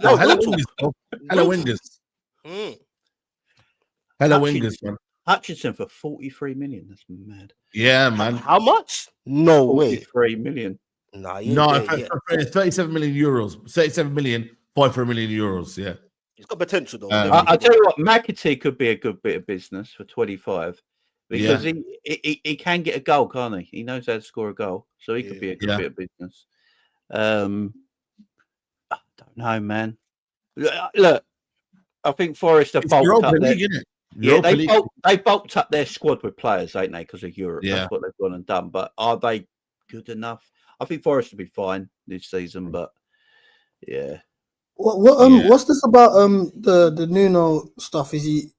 Hella wingers, man. Hutchinson for 43 million. That's mad. Yeah, man. How much? No way. 43 million. No, 37 million euros. 37 million, 43 million euros. Yeah. He's got potential though. I tell you what, McAtee could be a good bit of business for 25 because he can get a goal, can't he? He knows how to score a goal, so he could be a good bit of business. I don't know, man. Look, I think Forest have bulked up they bulked up their squad with players, ain't they? Because of Europe, that's what they've gone and done. But are they good enough? I think Forest will be fine this season, but what's this about the Nuno stuff? Is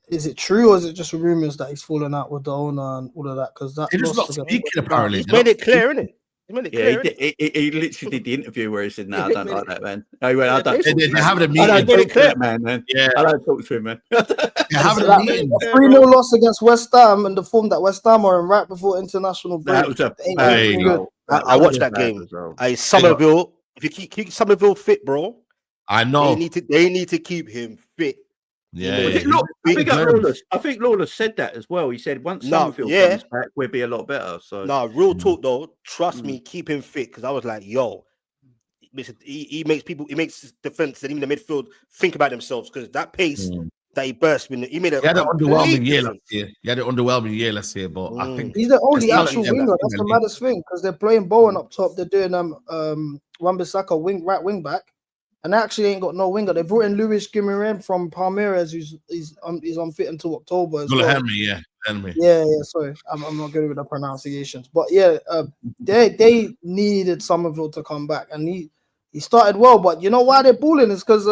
it true or is it just rumors that he's fallen out with the owner and all of that? Because that he's not speaking apparently. He's made it clear, isn't it? He literally did the interview where he said, "No, I don't like that, man." He went, "I don't." They're having a meeting. I don't talk to that man. Yeah, I don't talk to him, man. They're having a meeting. 3-0 loss against West Ham and the form that West Ham are in right before international break. That was a bad goal. I watched that game. Somerville, if you keep Somerville fit, bro, I know they need to keep him fit. Yeah, I think Lawless said that as well. He said once Somerville comes back, we'll be a lot better. So real talk though, trust me, keep him fit because I was like, yo, he makes defense and even the midfield think about themselves because that pace that he burst with, he made a underwhelming year last year. He had an underwhelming year last year, but I think he's the only actual winger. That's the maddest thing because they're playing Bowen up top. They're doing Wan-Bissaka right wing back. And they actually ain't got no winger. They brought in Luis Guimaraes from Palmeiras, he's unfit until October as well. Henry. Yeah. Sorry, I'm not good with the pronunciations, but they needed Somerville to come back, and he started well. But you know why they're balling is because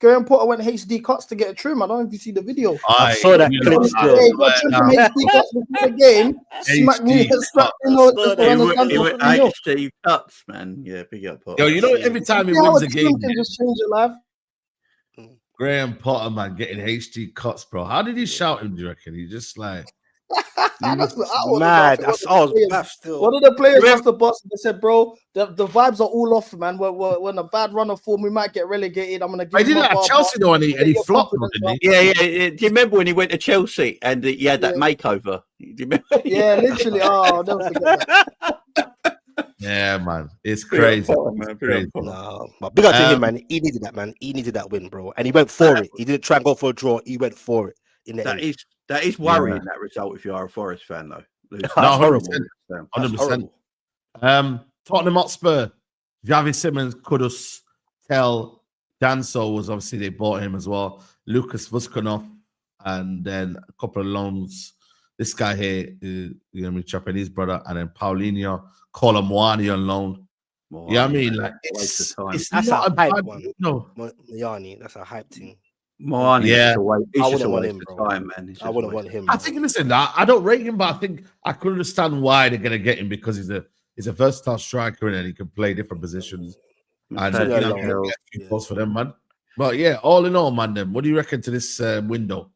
Graham Potter went HD cuts to get a trim. I don't know if you see the video. I saw that clip still. Yeah, he got trim from HD cuts before the game. Smacked me. He went HD cuts, man. Yeah, big up Potter. Yo, you know, every time he wins a game, can just change your life. Graham Potter, man, getting HD cuts, bro. How did he shout him? Do you reckon? He just like. That's mad. One of the players must have busted. They said, "Bro, the vibes are all off, man. We're in a bad run of form. We might get relegated. I'm gonna." I did that at Chelsea though, and he flopped, didn't he? Yeah. Do you remember when he went to Chelsea and he had that makeover? Do you remember? Yeah, literally. Oh, I'll never forget that. Yeah, man, it's crazy. No, but big up to him, man. He needed that, man. He needed that win, bro, and he went for it. He didn't try and go for a draw. He went for it. in the That end. is worrying, that result, if you are a Forest fan, though. No, That's 100%. horrible. 100%. Horrible. Tottenham Hotspur, Javi Simmons, Kudus, Tel, Danso was obviously, they bought him as well. Lucas Vuskanov, and then a couple of loans. This guy here, Japanese brother, and then Paulinho, Colomwani on loan. Yeah, I mean, like, it's That's not a a hype bad one. no. Moyani, that's a hype thing. Moani, Yeah. he's I just a wouldn't want waste him, of bro. time, man. I wouldn't want him. I think, listen, I don't rate him, but I think I could understand why they're gonna get him, because he's a versatile striker and he can play different positions. And Too get long. a few goals for them, man. But yeah, all in all, man, then what do you reckon to this window?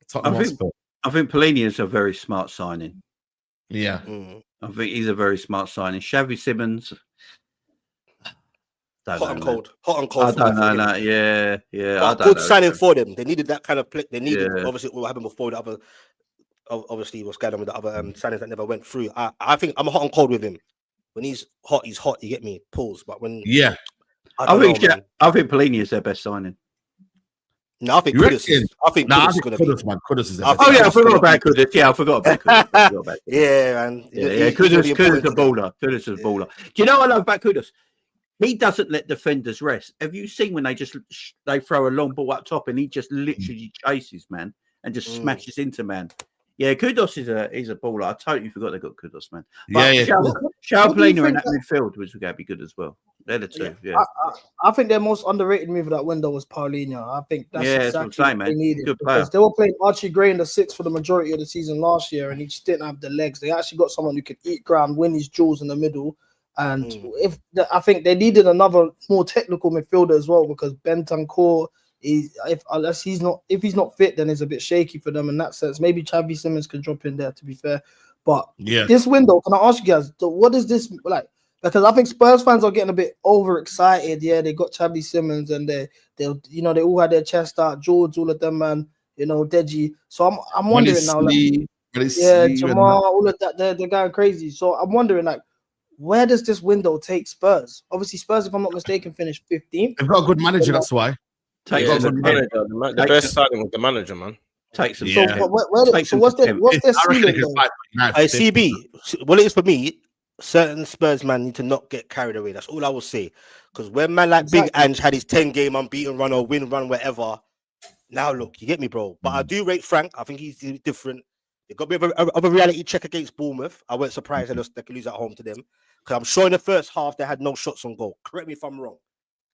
Tottenham Hotspur. I think Pellegrini is a very smart signing. Yeah. I think he's a very smart signing. Xavi Simmons. Hot and cold. I don't know. No. Yeah. But good signing for them. They needed that kind of play. They needed, obviously, what happened before the other. Obviously, what's going on with the other signings that never went through. I think I'm hot and cold with him. When he's hot, he's hot. You get me? Pulls. But when I think Pellegrini is their best signing. No, I think Kudus is. I think Kudus is going to be. Kudus is. I forgot about Kudus. Yeah, I forgot about Kudus. Yeah, man. Kudus is a baller. Kudus is a baller. Do you know what I love about Kudus? He doesn't let defenders rest. Have you seen when they throw a long ball up top and he just literally chases, man, and just smashes into man? Yeah, Kudus is a baller. I totally forgot they got Kudus, man. But Pellegrini in that midfield was going to be good as well. They're the two. Yeah. I think their most underrated move of that window was Paulinho. I think that's exactly what they needed. Good player. Because they were playing Archie Gray in the 6 for the majority of the season last year, and he just didn't have the legs. They actually got someone who could eat ground, win his duels in the middle. And I think they needed another more technical midfielder as well, because Bentancur if he's not fit, then it's a bit shaky for them in that sense. Maybe Xavi Simmons can drop in there, to be fair. But this window, can I ask you guys, what is this like? Because I think Spurs fans are getting a bit overexcited. Yeah, they got Xavi Simmons and they all had their chest out. George, all of them, man. Deji. So I'm wondering now, Jamal, all of that, they're going crazy. So I'm wondering, like, where does this window take Spurs? Obviously, Spurs, if I'm not mistaken, finished 15th. They've got a good manager, that's why. The best starting with the manager, man. Takes them. So what's their ceiling? CB, what it is for me, certain Spurs man need to not get carried away. That's all I will say. Because when man like Big Ange had his 10-game unbeaten run or win run, whatever. Now look, you get me, bro. But I do rate Frank. I think he's different. They got a bit of a reality check against Bournemouth. I wasn't surprised they could lose at home to them. Because I'm sure in the first half they had no shots on goal. Correct me if I'm wrong.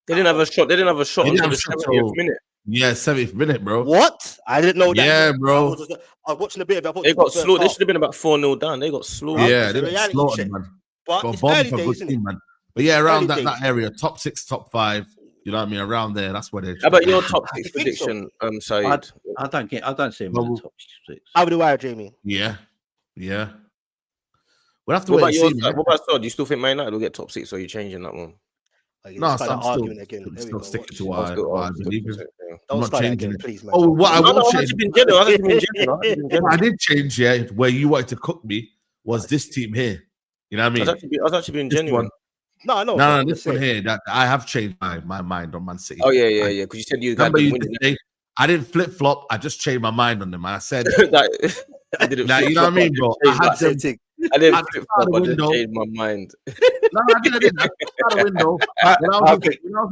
They didn't have a shot. They didn't have a shot until the 70th minute. Yeah, 70th minute, bro. What? I didn't know that. Yeah, bro. I was watching a bit of it. They got slaughtered. They should have been about 4-0 down. They got slaughtered. Yeah, they got slaughtered, man. But it's early days, isn't it? man. But yeah, around that area, top 6, top 5. You know what I mean? Around there, that's where they're. How about your top 6 prediction, Saeed? I don't see him in the top 6. How do I, Jamie? Yeah. We'll have to wait and see. What about Saad? Do you still think Man United will get top 6, or are you changing that one? No, I'm still sticking to what I believe in. I'm not changing it, please, man. Oh, what I will change. I did change, where you wanted to cook me was this team here. You know what I mean? I was actually being genuine. No, this one here. That I have changed my mind on Man City. Oh yeah. Because you said you got them winning. I didn't flip flop. I just changed my mind on them. I said, I didn't. You know what I mean, bro? I didn't flip flop. I just changed my mind. No, I didn't. I out the window. When I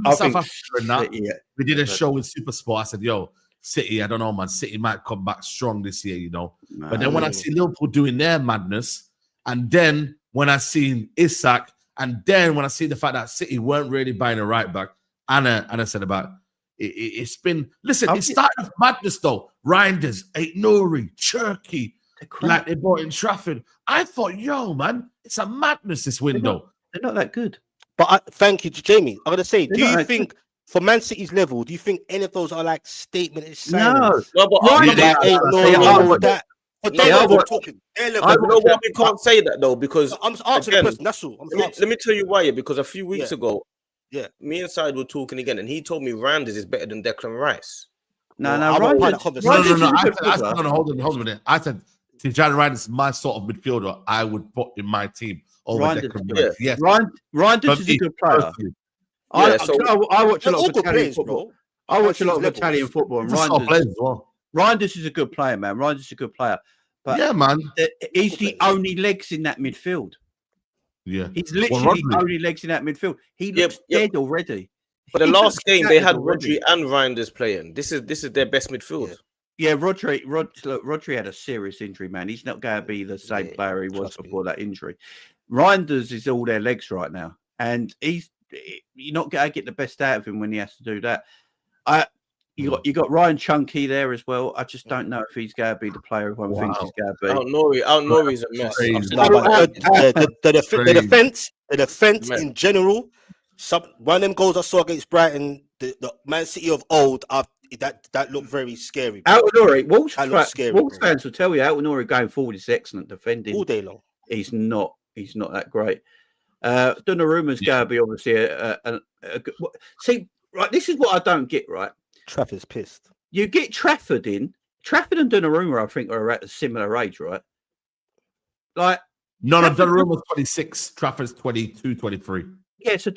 was in South Africa, we did a show with Supersport. I said, "Yo, City. I don't know, man. City might come back strong this year, you know." But then when I see Liverpool doing their madness, and then when I seen Isak, and then when I see the fact that City weren't really buying a right back, Anna said about it's been. Listen, it started off madness though. Reinders, Aït-Nouri, Cherky, like they bought in Trafford. I thought, yo, man, it's a madness this window. They're not that good. But thank you, Jamie. I'm gonna say, do you think for Man City's level, do you think any of those are like statement signings? No, but I know why we can't say that though, because I'm answering the question. That's all. Let me tell you why. Because a few weeks ago, me and Saeed were talking again, and he told me Randers is better than Declan Rice. No. Hold on a minute. I said Tijani Randers is my sort of midfielder. I would put in my team over Declan Rice. Yes, Randers is a good player. I watch a lot of Italian football. I watch a lot of Italian football, and Randers. Reinders is a good player, man. Reinders is a good player. But yeah, man. He's the only legs in that midfield. Yeah. He's literally the only legs in that midfield. He looks dead already. But the last game they had already. Rodri and Reinders playing. This is their best midfield. Yeah, Rodri had a serious injury, man. He's not going to be the same player he was before that injury. Reinders is all their legs right now, and you're not going to get the best out of him when he has to do that. You got Ryan Chunky there as well. I just don't know if he's going to be the player everyone thinks he's going to be. Nori's a mess. The defense in general. One of them goals I saw against Brighton, the Man City of old, that looked very scary. Al-Nouri, Wolves fans will tell you Al-Nouri going forward is excellent defending all day long. He's not that great. Donnarumma's going to be obviously a good. See, right, this is what I don't get, right? Trafford's pissed. You get Trafford in. Trafford and Donnarumma, I think, are at a similar age, right? Like, no, Donnarumma's 26, Trafford's 22, 23. Yeah, so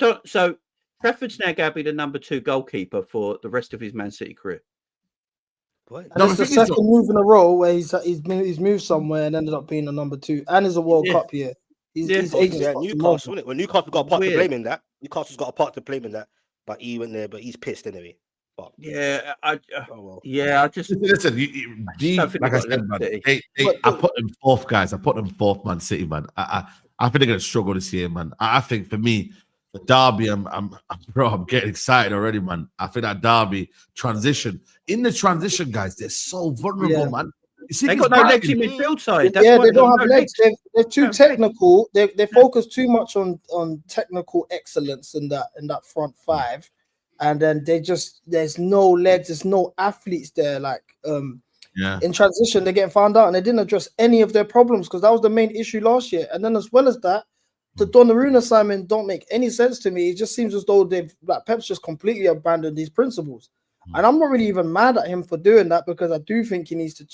Trafford's now going to be the number 2 goalkeeper for the rest of his Man City career. And it's the second move in a row where he's moved somewhere and ended up being the number 2, and is a World Cup year. He's Newcastle, when Newcastle got a part to blame in that. Newcastle's got a part to blame in that, but he went there, but he's pissed anyway. But I just listen. Like I said, man, I put them fourth, guys. I put them fourth, Man City, man. I think they're gonna struggle this year, man. I think for me, the derby, I'm getting excited already, man. I think that derby transition, guys, they're so vulnerable, man. You see, they got no legs in midfield side. They don't have legs. They're too technical. They focus too much on technical excellence in that front five, and then there's no legs. There's no athletes there. Like in transition, they're getting found out, and they didn't address any of their problems because that was the main issue last year. And then as well as that, the Donnarumma assignment don't make any sense to me. It just seems as though Pep's just completely abandoned these principles. And I'm not really even mad at him for doing that because I do think he needs to.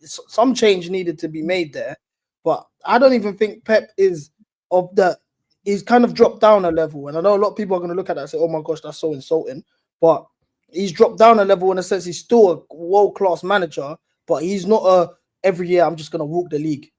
Some change needed to be made there, but I don't even think Pep is of the. He's kind of dropped down a level, and I know a lot of people are going to look at that and say, "Oh my gosh, that's so insulting." But he's dropped down a level in a sense. He's still a world-class manager, but he's not every year I'm just going to walk the league.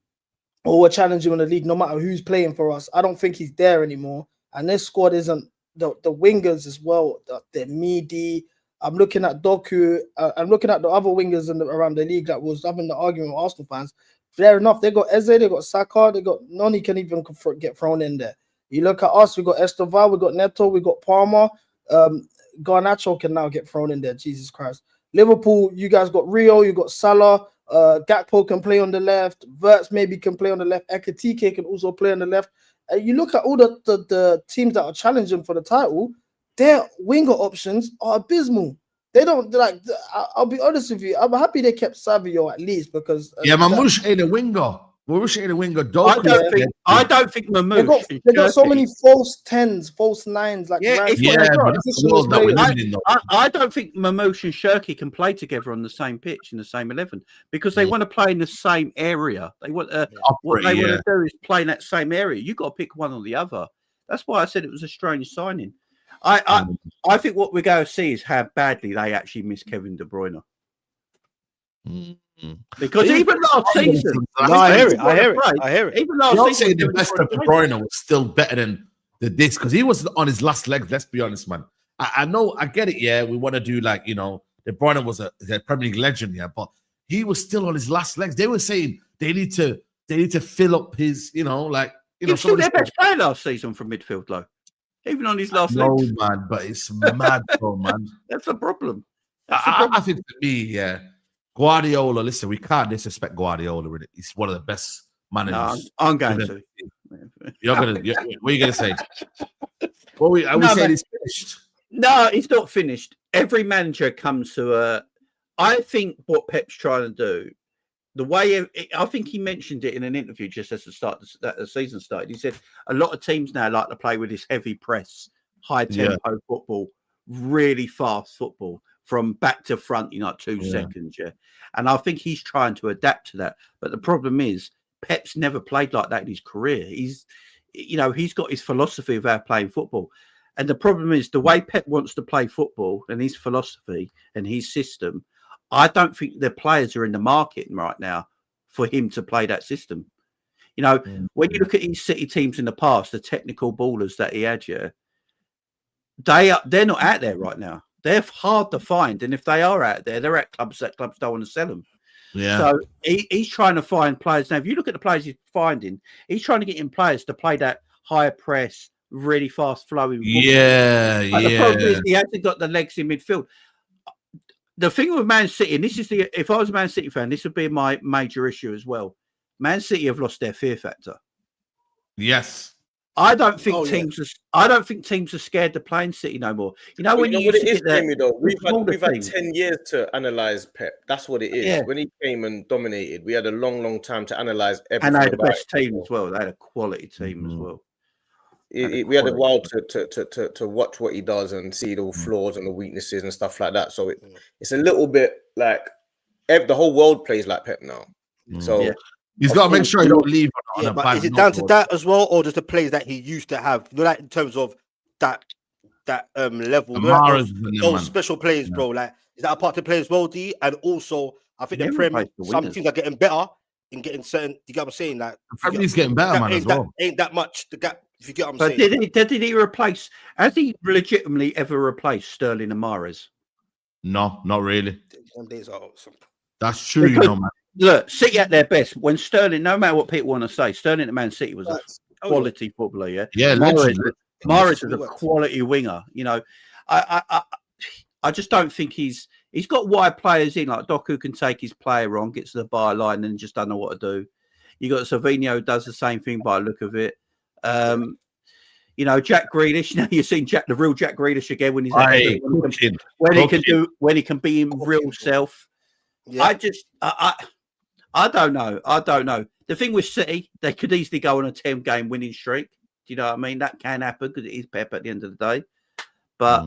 Or we're challenging in the league, no matter who's playing for us. I don't think he's there anymore. And this squad isn't the wingers as well. They're meaty. I'm looking at Doku. I'm looking at the other wingers around the league that was having the argument with Arsenal fans. Fair enough. They got Eze, they got Saka, they got none. He can even get thrown in there. You look at us. We got Esteval, we got Neto, we got Palmer. Garnacho can now get thrown in there. Jesus Christ. Liverpool, you guys got Rio, you got Salah. Gakpo can play on the left. Verts maybe can play on the left. Ekitike can also play on the left. And you look at all the teams that are challenging for the title, their winger options are abysmal. They don't like. I'll be honest with you. I'm happy they kept Savio at least because Mamouche ain't a winger. Mamouche ain't a winger. I don't think Mamouche. They got so many false 10s, false 9s. Like I don't think Mamouche and Shirky can play together on the same pitch in the same 11 because they want to play in the same area. They want what they want to do is play in that same area. You got to pick one or the other. That's why I said it was a strange signing. I think what we're going to see is how badly they actually miss Kevin De Bruyne. Because even last season, I hear it. Even last season, the best of De Bruyne was still better than this because he was on his last legs. Let's be honest, man. I know, I get it. Yeah, we want to do De Bruyne was a Premier League legend, but he was still on his last legs. They were saying they need to fill up his, he was still their best player last season from midfield, though. Even on his last legs. No, man, but it's mad, though, man. That's a problem. I think for me, Guardiola, listen, we can't disrespect Guardiola. He's one of the best managers. No, I'm going to. What are you going to say? Are we saying he's finished? No, he's not finished. Every manager comes to I think what Pep's trying to do, the way I think he mentioned it in an interview just as the season started. He said a lot of teams now like to play with this heavy press, high tempo football, really fast football from back to front in 2 seconds. And I think he's trying to adapt to that. But the problem is Pep's never played like that in his career. He's got his philosophy of how playing football. And the problem is the way Pep wants to play football and his philosophy and his system, I don't think the players are in the market right now for him to play that system. You know, when you look at his City teams in the past, the technical ballers that he had, they're not out there right now. They're hard to find, and if they are out there, they're at clubs that clubs don't want to sell them. Yeah. So he's trying to find players. Now, if you look at the players he's finding, he's trying to get in players to play that higher press, really fast flowing. Yeah, The problem is he hasn't got the legs in midfield. The thing with Man City, and this is if I was a Man City fan, this would be my major issue as well. Man City have lost their fear factor. Yes. I don't think teams are scared to play in City no more. You know, when you what used it to is, get there, Jamie, though, we've had teams. 10 years to analyze Pep. That's what it is. Yeah. When he came and dominated, we had a long time to analyze everything. And they had the about best it. team as well. They had a quality team as well. We had a while to watch what he does and see the flaws and the weaknesses and stuff like that. So it's a little bit like the whole world plays like Pep now. So he's got to make sure he don't leave. But is it down to that as well, or just the plays that he used to have? You know, like in terms of that level, you know, like those special plays, bro. Like, is that a part to play as well, D? And also, I think some teams are getting better in getting certain. You get what I'm saying? Like, He's getting better, man. As well, ain't that much the gap. If you get what I'm saying. Did he replace? Has he legitimately ever replaced Sterling and Mahrez? No, not really. Them days are awesome. That's true, you know, man. Look, City at their best when Sterling. No matter what people want to say, Sterling at Man City was a quality footballer. Yeah, Mahrez is a quality winger. You know, I just don't think he's got wide players in, like Doku can take his player wrong, gets to the byline and just don't know what to do. You got Savinho who does the same thing by the look of it. You know, Jack Grealish. You know, you've seen the real Jack Grealish again when he's when he can be his real self. Yeah. I don't know. The thing with City, they could easily go on a 10-game winning streak. Do you know what I mean? That can happen because it is Pep at the end of the day. But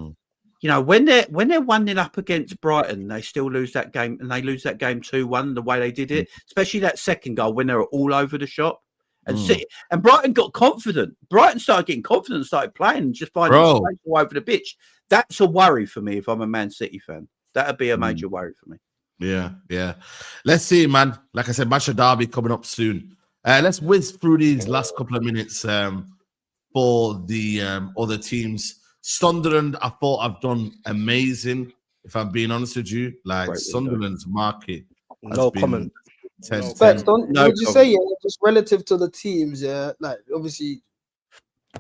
you know, when they're 1-0 up against Brighton, they still lose that game, and they lose that game 2-1 the way they did it, especially that second goal when they were all over the shop. And City and Brighton got confident. Brighton started getting confident, started playing, and just finding space all over the pitch. That's a worry for me if I'm a Man City fan. That'd be a major worry for me. Yeah. Let's see, man. Like I said, match of Derby coming up soon. Let's whiz through these last couple of minutes for the other teams. Sunderland, I thought I've done amazing. If I'm being honest with you, like Sunderland's market. No comment. Would you say just relative to the teams? Like obviously,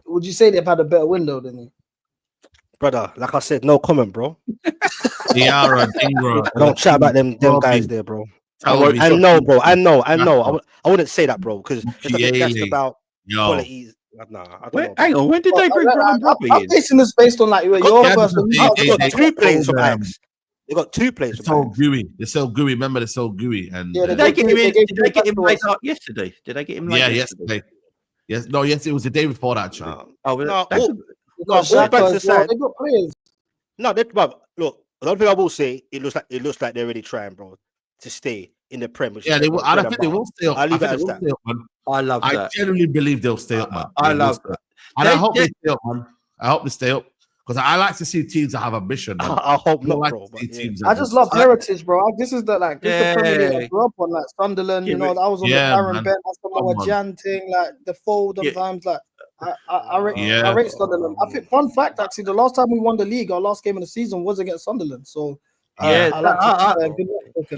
would you say they've had a better window than you? Brother, like I said, no comment, bro. Diarra, Dingra. Don't chat about them guys there, bro. I know, bro. I know. I wouldn't say that, bro, because it's about qualities. Nah, I don't know. Hang on, when did they bring Brian Brobby in? I'm basing this based on like your personal. They got 2 players from Ajax. They got 2 players. They're so gooey. They're so gooey. Remember, they're so gooey. And did they get him in? Did they get him late up yesterday? Did they get him late? Yeah, yesterday. Yes, no, yes, it was the day before that. Actually, They got players. No, look. Another thing I will say, it looks like they're really trying, bro, to stay in the Prem. Yeah, they will. I think they will stay up. I love that. I genuinely believe they'll stay up, man. I love that. And I hope they stay up, man. I hope they stay up because I like to see teams that have ambition. Man. I hope not, bro. I just love heritage, bro. This is the Premier League I grew up on, like Sunderland. You know, I was on the Aaron Bent, that's Jan thing, like the fold times, like. I rate Sunderland. I think fun fact actually, the last time we won the league, our last game of the season was against Sunderland. So you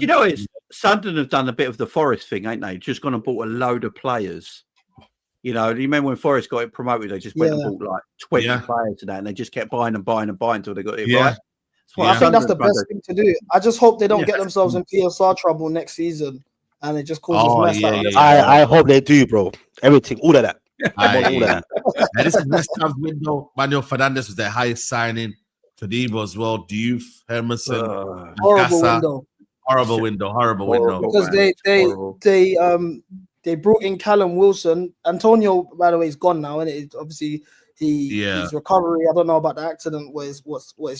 know, Sunderland have done a bit of the Forest thing, ain't they? Just gone and bought a load of players. You know, you remember when Forest got it promoted, they just went and bought like 20 players to that, and they just kept buying until they got it right. I think that's the best thing to do. I just hope they don't get themselves in PSR trouble next season, and it just causes mess. I hope they do, bro. Everything, all of that. This is West Ham's window. Manuel Fernandes was their highest signing. Todibo as well. Diouf, Hermanson, horrible window. Because they brought in Callum Wilson. Antonio, by the way, is gone now, and it obviously his recovery. I don't know about the accident. What is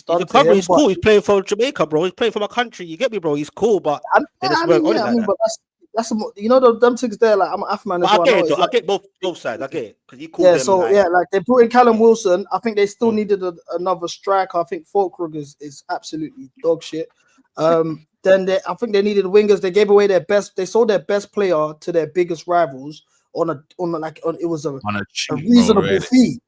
done? Recovery is cool. He's playing for Jamaica, bro. He's playing for my country. You get me, bro? He's cool, but that's you know them things there. Like I'm an Afman. I get both sides. I get it because you cool. Like they brought in Callum Wilson. I think they still needed another striker. I think Fulkrug is absolutely dog shit. I think they needed wingers. They gave away their best. They sold their best player to their biggest rivals it was a reasonable fee.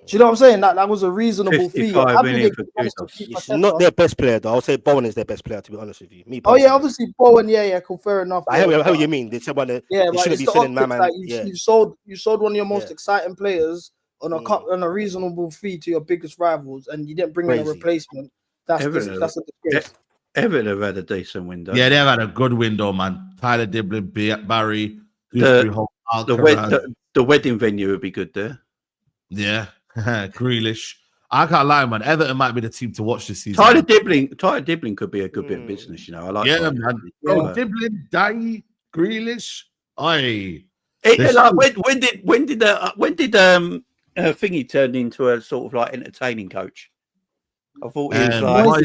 Do you know what I'm saying? That was a reasonable fee. 55 million for Jesus. It's not their best player, though. I'll say Bowen is their best player, to be honest with you. Me Oh yeah, obviously Bowen. Yeah, cool, fair enough. I hear what you mean. They said they shouldn't be selling my man. Like you sold one of your most exciting players on on a reasonable fee to your biggest rivals, and you didn't bring in a replacement. That's a disgrace. Everton have had a decent window. Yeah, they've had a good window, man. Tyler Diblin, Barry, the wedding venue would be good there. Yeah, Grealish. I can't lie, man. Everton might be the team to watch this season. Tyler Diblin could be a good bit of business, you know. I like. Yeah, man. Bro, Diblin, Dai, Grealish. When did Thingy turn into a sort of like entertaining coach? I thought he was like.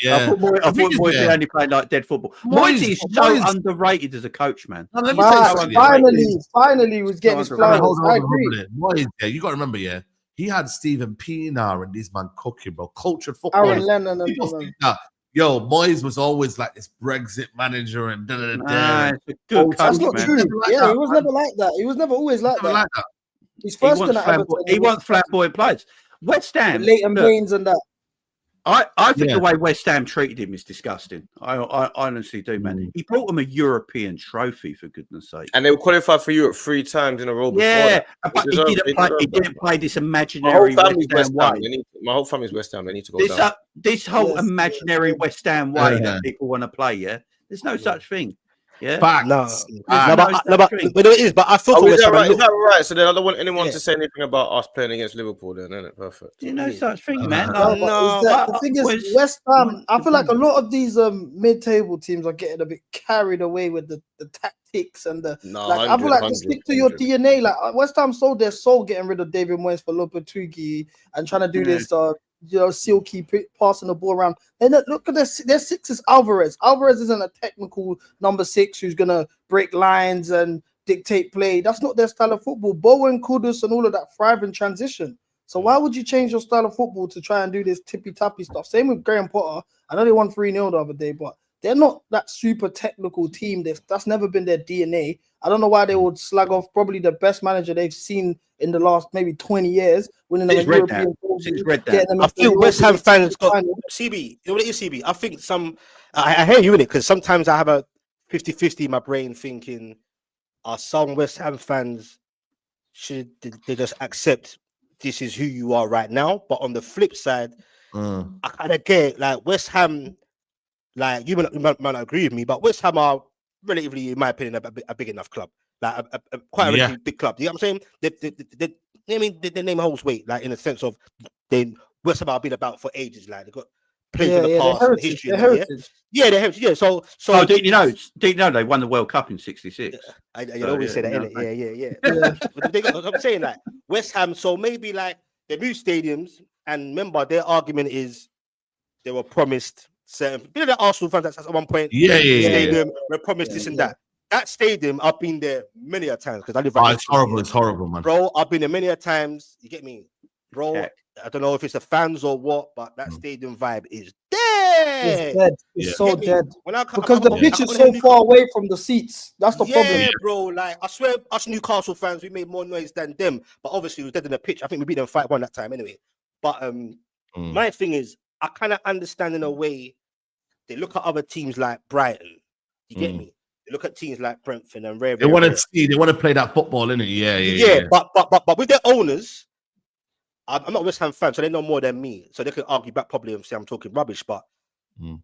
Yeah, I thought Moyes only playing like dead football. Moyes is so underrated as a coach, man. Finally, was getting his flowers. I agree. Moyes, you got to remember, he had Steven Pienaar and this man cooking, bro. Cultured football. Aaron Lennon and yo, Moyes was always like this Brexit manager and it's a good coach, that's not man. true. He was never like that. He was never always like that. He's first in he wants flamboyant players. West Ham, Leighton Baines and that. I think the way West Ham treated him is disgusting. I honestly do, man. He brought them a European trophy, for goodness sake. And they were qualified for Europe 3 times in a row before that. But he didn't play this imaginary West Ham way. My whole family's West Ham. They need to go down. This whole imaginary West Ham way that people want to play, there's no such thing. Yeah, but it is. But I thought is that right? So then I don't want anyone to say anything about us playing against Liverpool. Then, isn't it perfect? You know such thing, man. The thing is, West Ham. I feel like a lot of these mid-table teams are getting a bit carried away with the tactics and the. I feel like just stick to your DNA. Like West Ham sold their soul getting rid of David Moyes for Lopetegui and trying to do this. Silky passing the ball around. And look at their 6 is Alvarez. Alvarez isn't a technical number 6 who's gonna break lines and dictate play. That's not their style of football. Bowen, Kudus, and all of that thrive in transition. So why would you change your style of football to try and do this tippy-tappy stuff? Same with Graham Potter. I know they won 3-0 the other day, but they're not that super technical team. That's never been their DNA. I don't know why they would slag off probably the best manager they've seen in the last maybe 20 years, winning them a European. I feel West Ham fans got CB. You know what it is, CB? I think I hear you in it because sometimes I have a 50-50 in my brain thinking, are some West Ham fans should they just accept this is who you are right now? But on the flip side, I kind of get like West Ham. Like you might not agree with me, but West Ham are relatively, in my opinion, a big enough club. Like quite a relatively big club. You know what I'm saying? They name holds weight, like in the sense of West Ham have been about for ages. Like they've got players in the past and history. They're heritage. Yeah. So did you know they won the World Cup in '66? I always say that, innit? I'm saying like West Ham. So maybe like they move stadiums, and remember their argument is they were promised. Certain, you know, the Arsenal fans at one point, stadium, we're promised this and that. That stadium, I've been there many a times because I live right. It's horrible, man. Bro, I've been there many a times. You get me, bro? Yeah. I don't know if it's the fans or what, but that stadium vibe is dead. It's dead. It's so dead. Because the pitch is so far away from the seats. That's the problem. Yeah, bro. Like I swear, us Newcastle fans, we made more noise than them. But obviously, it was dead in the pitch. I think we beat them 5-1 that time, anyway. But my thing is, I kind of understand in a way. They look at other teams like Brighton. You get me? They look at teams like Brentford and Rare. They want to play that football, innit? Yeah. But with their owners, I'm not a West Ham fan, so they know more than me. So they can argue back probably and say I'm talking rubbish. But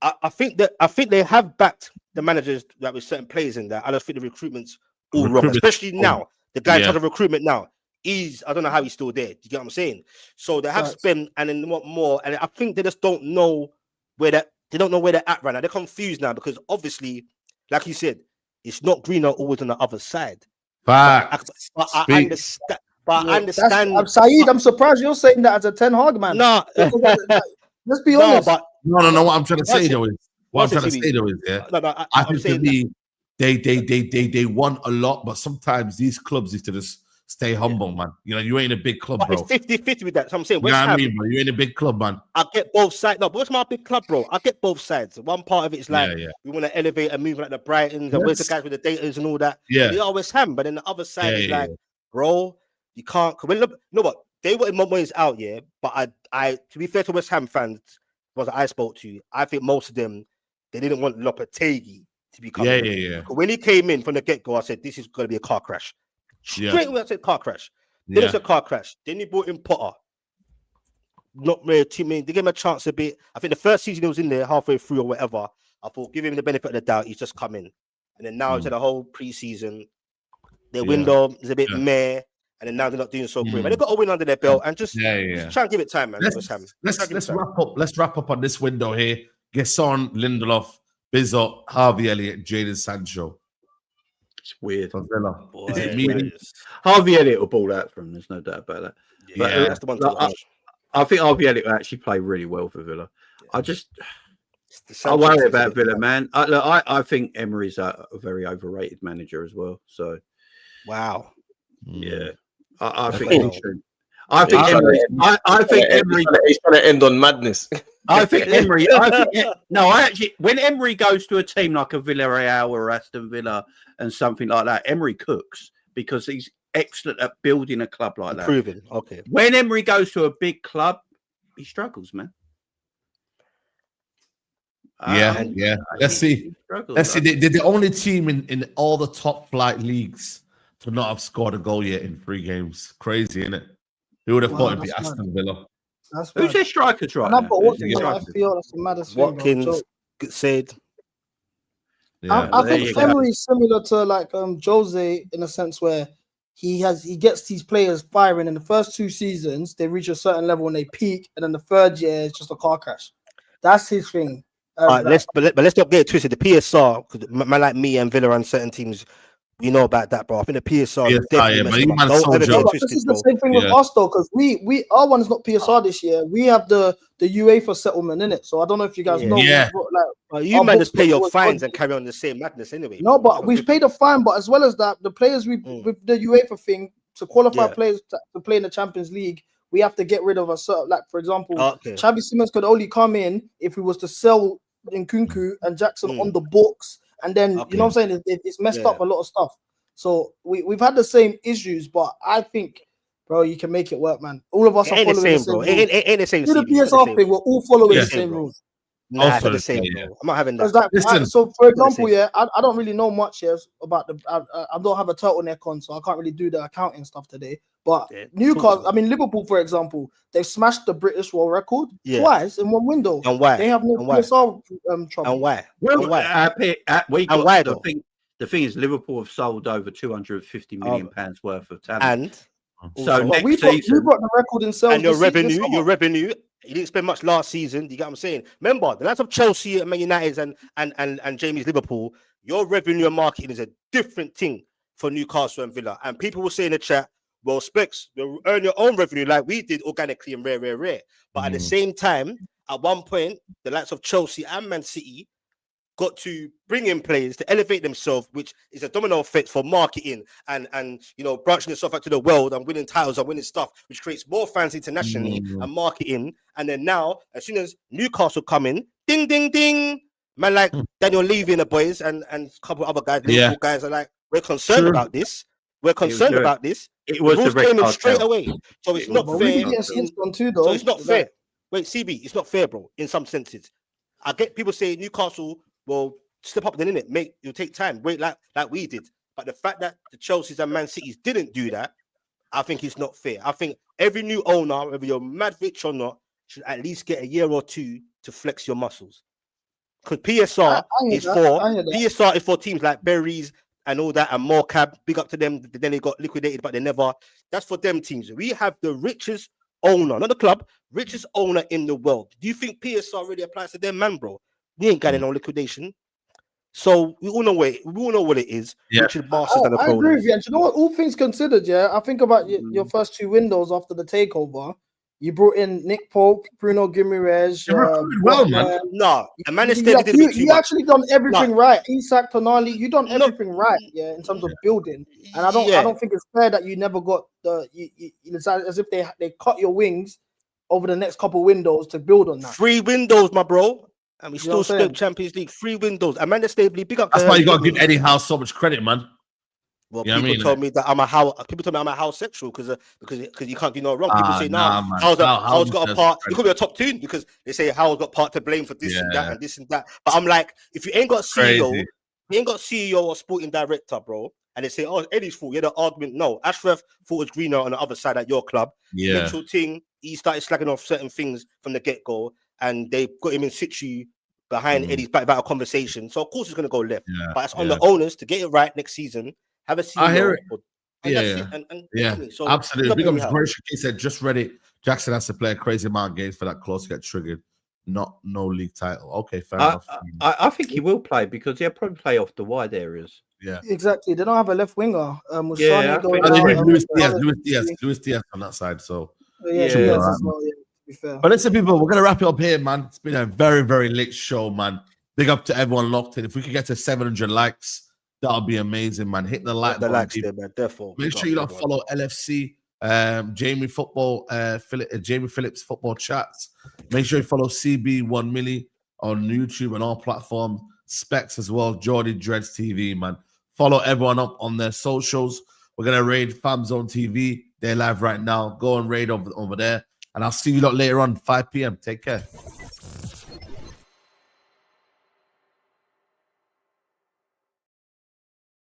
I think they have backed the managers that with certain players in there. I just think the recruitment's all wrong, especially now. The guy in charge of recruitment now. I don't know how he's still there. Do you get what I'm saying? So they have spent and then want more, and I think they just don't know where that. They don't know where they're at right now. They're confused now because obviously, like you said, it's not greener always on the other side. Facts. But I understand. But I understand. Saeed, I'm surprised you're saying that as a Ten Hag man. No, let's be honest. No. What I'm trying to say though is, I think to me, they want a lot, but sometimes these clubs need to just stay humble, man. You know, you ain't a big club, But bro. it's 50-50 with that. So I'm saying, You West know what I Ham, mean, bro? You ain't a big club, man. I get both sides. No, but what's my big club, bro? I get both sides. One part of it is like Yeah. we want to elevate and move like the Brightons and where's the guys with the daters and all that. Yeah. They are West Ham, but then the other side is Yeah. like, bro, you can't. When look, you know what? They were in my ways out, yeah. But I, to be fair to West Ham fans, was I spoke to, I think most of them they didn't want Lopetegui to be coming. Yeah. When he came in from the get go, I said this is going to be a car crash. Yeah. Straight away, I said car crash. Then it's a car crash. Then he brought in Potter. Not really too many. They gave him a chance a bit. I think the first season he was in there halfway through or whatever. I thought give him the benefit of the doubt. He's just come in, and then now into the whole preseason. Their window is a bit meh, and then now they're not doing so great. But they got a win under their belt, and just try and give it time, man. Let's wrap up. Let's wrap up on this window here. Gesson, Lindelof, Bizot, Harvey Elliott, Jadon Sancho. It's weird. For Villa. Boy, Is it me? Harvey Elliott will ball out from. There's no doubt about that. But, that's the one. I think Harvey Elliott will actually play really well for Villa. I worry about Villa, man. I think Emery's a very overrated manager as well. So, wow. Yeah, I think it's true. I think Emery. He's trying to end on madness. I think Emery. When Emery goes to a team like a Villarreal or Aston Villa and something like that, Emery cooks because he's excellent at building a club like that. Improving. Okay. When Emery goes to a big club, he struggles, man. Yeah. Let's see. They're the only team in all the top flight leagues to not have scored a goal yet in 3 games. Crazy, isn't it? Who would have thought it'd be Aston Villa? Who's their strikers right now? I feel that's the maddest thing. Watkins, said. Yeah, I think Emery's similar to like Jose in a sense where he gets these players firing in the first 2 seasons, they reach a certain level and they peak, and then the 3rd year it's just a car crash. That's his thing. Let's not get it twisted. The PSR, because man like me and Villa and certain teams, we know about that, bro. I think the PSR this is the same thing with us though, because we our one is not PSR this year. We have the UEFA settlement in it. So I don't know if you guys know. You might just pay your fines and carry on the same madness anyway. No, but we've paid a fine. But as well as that, the players with the UEFA thing to qualify players to play in the Champions League, we have to get rid of a certain, like for example, Xavi Simons could only come in if we was to sell Nkunku and Jackson on the books. And then, you know what I'm saying? It's messed up a lot of stuff. So we've had the same issues, but I think, bro, you can make it work, man. All of us are following the same rules. Ain't the same. Do the PSR thing, we're all following the same rules. Nah, the same. I'm not having that. So, for example, I don't really know much about I don't have a turtleneck on, so I can't really do the accounting stuff today. But Newcastle, Liverpool, for example, they've smashed the British world record twice in one window. And why? They have no PSR trouble. And why? The thing is, Liverpool have sold over 250 million pounds worth of talent. And so we brought the record in sales. And your revenue, you didn't spend much last season. You get what I'm saying? Remember, the likes of Chelsea and Man United and Jamie's Liverpool, your revenue and marketing is a different thing for Newcastle and Villa. And people will say in the chat, well, Specs, you'll earn your own revenue like we did organically and rare. But at the same time, at one point, the likes of Chelsea and Man City got to bring in players to elevate themselves, which is a domino effect for marketing and branching yourself out to the world and winning titles and winning stuff, which creates more fans internationally and marketing. And then now, as soon as Newcastle come in, ding, ding, ding, man like Daniel Levy and the boys and a couple of other guys, Liverpool guys are like, we're concerned about this. We're concerned about this. It was the came in straight away. So it's not fair. So it's not fair. Wait, CB, it's not fair, bro, in some senses. I get people say Newcastle will step up then, innit? It'll take time. Wait, like we did. But the fact that the Chelseas and Man Cities didn't do that, I think it's not fair. I think every new owner, whether you're mad rich or not, should at least get a year or 2 to flex your muscles. Because PSR is for teams like Berries and all that, and more cab. Big up to them. Then they got liquidated, but they never. That's for them teams. We have the richest owner, not the club, richest owner in the world. Do you think PSR really applies to them, man, bro? We ain't got no liquidation. So we all know what it is. Richard Masters and the agree with you. And you know what? All things considered, I think about your first 2 windows after the takeover. You brought in Nick Pope, Bruno Guimaraes. You're recruiting well, man. No, the man is You, did a bit too you much. actually done everything right. Isak, Tonali, you done everything right, yeah, in terms of building. And I don't think it's fair that you never got it's as if they cut your wings over the next couple windows to build on that. 3 windows, my bro. And we You know still what I'm saying? spent Champions League 3 windows. Amanda Stabley, big up. That's why you got to give Eddie Howe so much credit, man. Well, You know people what I mean? told me that I'm a how. People told me I'm a house sexual because you can't do no wrong. People say nah, nah, man. How's got a does part. credit. It could be a top tune because they say How's got part to blame for this and that Yeah. and this and that. But I'm like, if you ain't got CEO, Crazy. you ain't got CEO or sporting director, bro, and they say, oh, Eddie's fault. Yeah, the argument. No, Ashraf thought it was greener on the other side at your club. Yeah. Mitchell Ting, he started slagging off certain things from the get go, and they got him in situ behind Eddie's back about a conversation. So of course it's gonna go left. Yeah. But it's on the owners to get it right next season. Have a CEO. I hear it. And Yeah, that's yeah. it. And Yeah, so absolutely. Big nothing up we British. He said, just ready. Jackson has to play a crazy amount of games for that close to get triggered. No league title. Okay, fair enough. I think he will play because he'll probably play off the wide areas. Yeah. Exactly. They don't have a left winger. With Yeah, Sane I going think- And they out, did Alex- Luis Diaz on that side. So, Yeah, Should be Diaz alright, as well, yeah, to be fair. but listen, people, we're gonna wrap it up here, man. It's been a very, very late show, man. Big up to everyone locked in. If we could get to 700 likes, that'll be amazing, man. Hit the like the button, likes people. there, man. Therefore, Make sure you don't follow LFC, Jamie Football, Jamie Phillips Football Chats. Make sure you follow CB1 Millie on YouTube and all platforms. Specs as well, Jordy Dreads TV, man. Follow everyone up on their socials. We're gonna raid FamZone TV. They're live right now. Go and raid over there. And I'll see you lot later on, 5 p.m. Take care.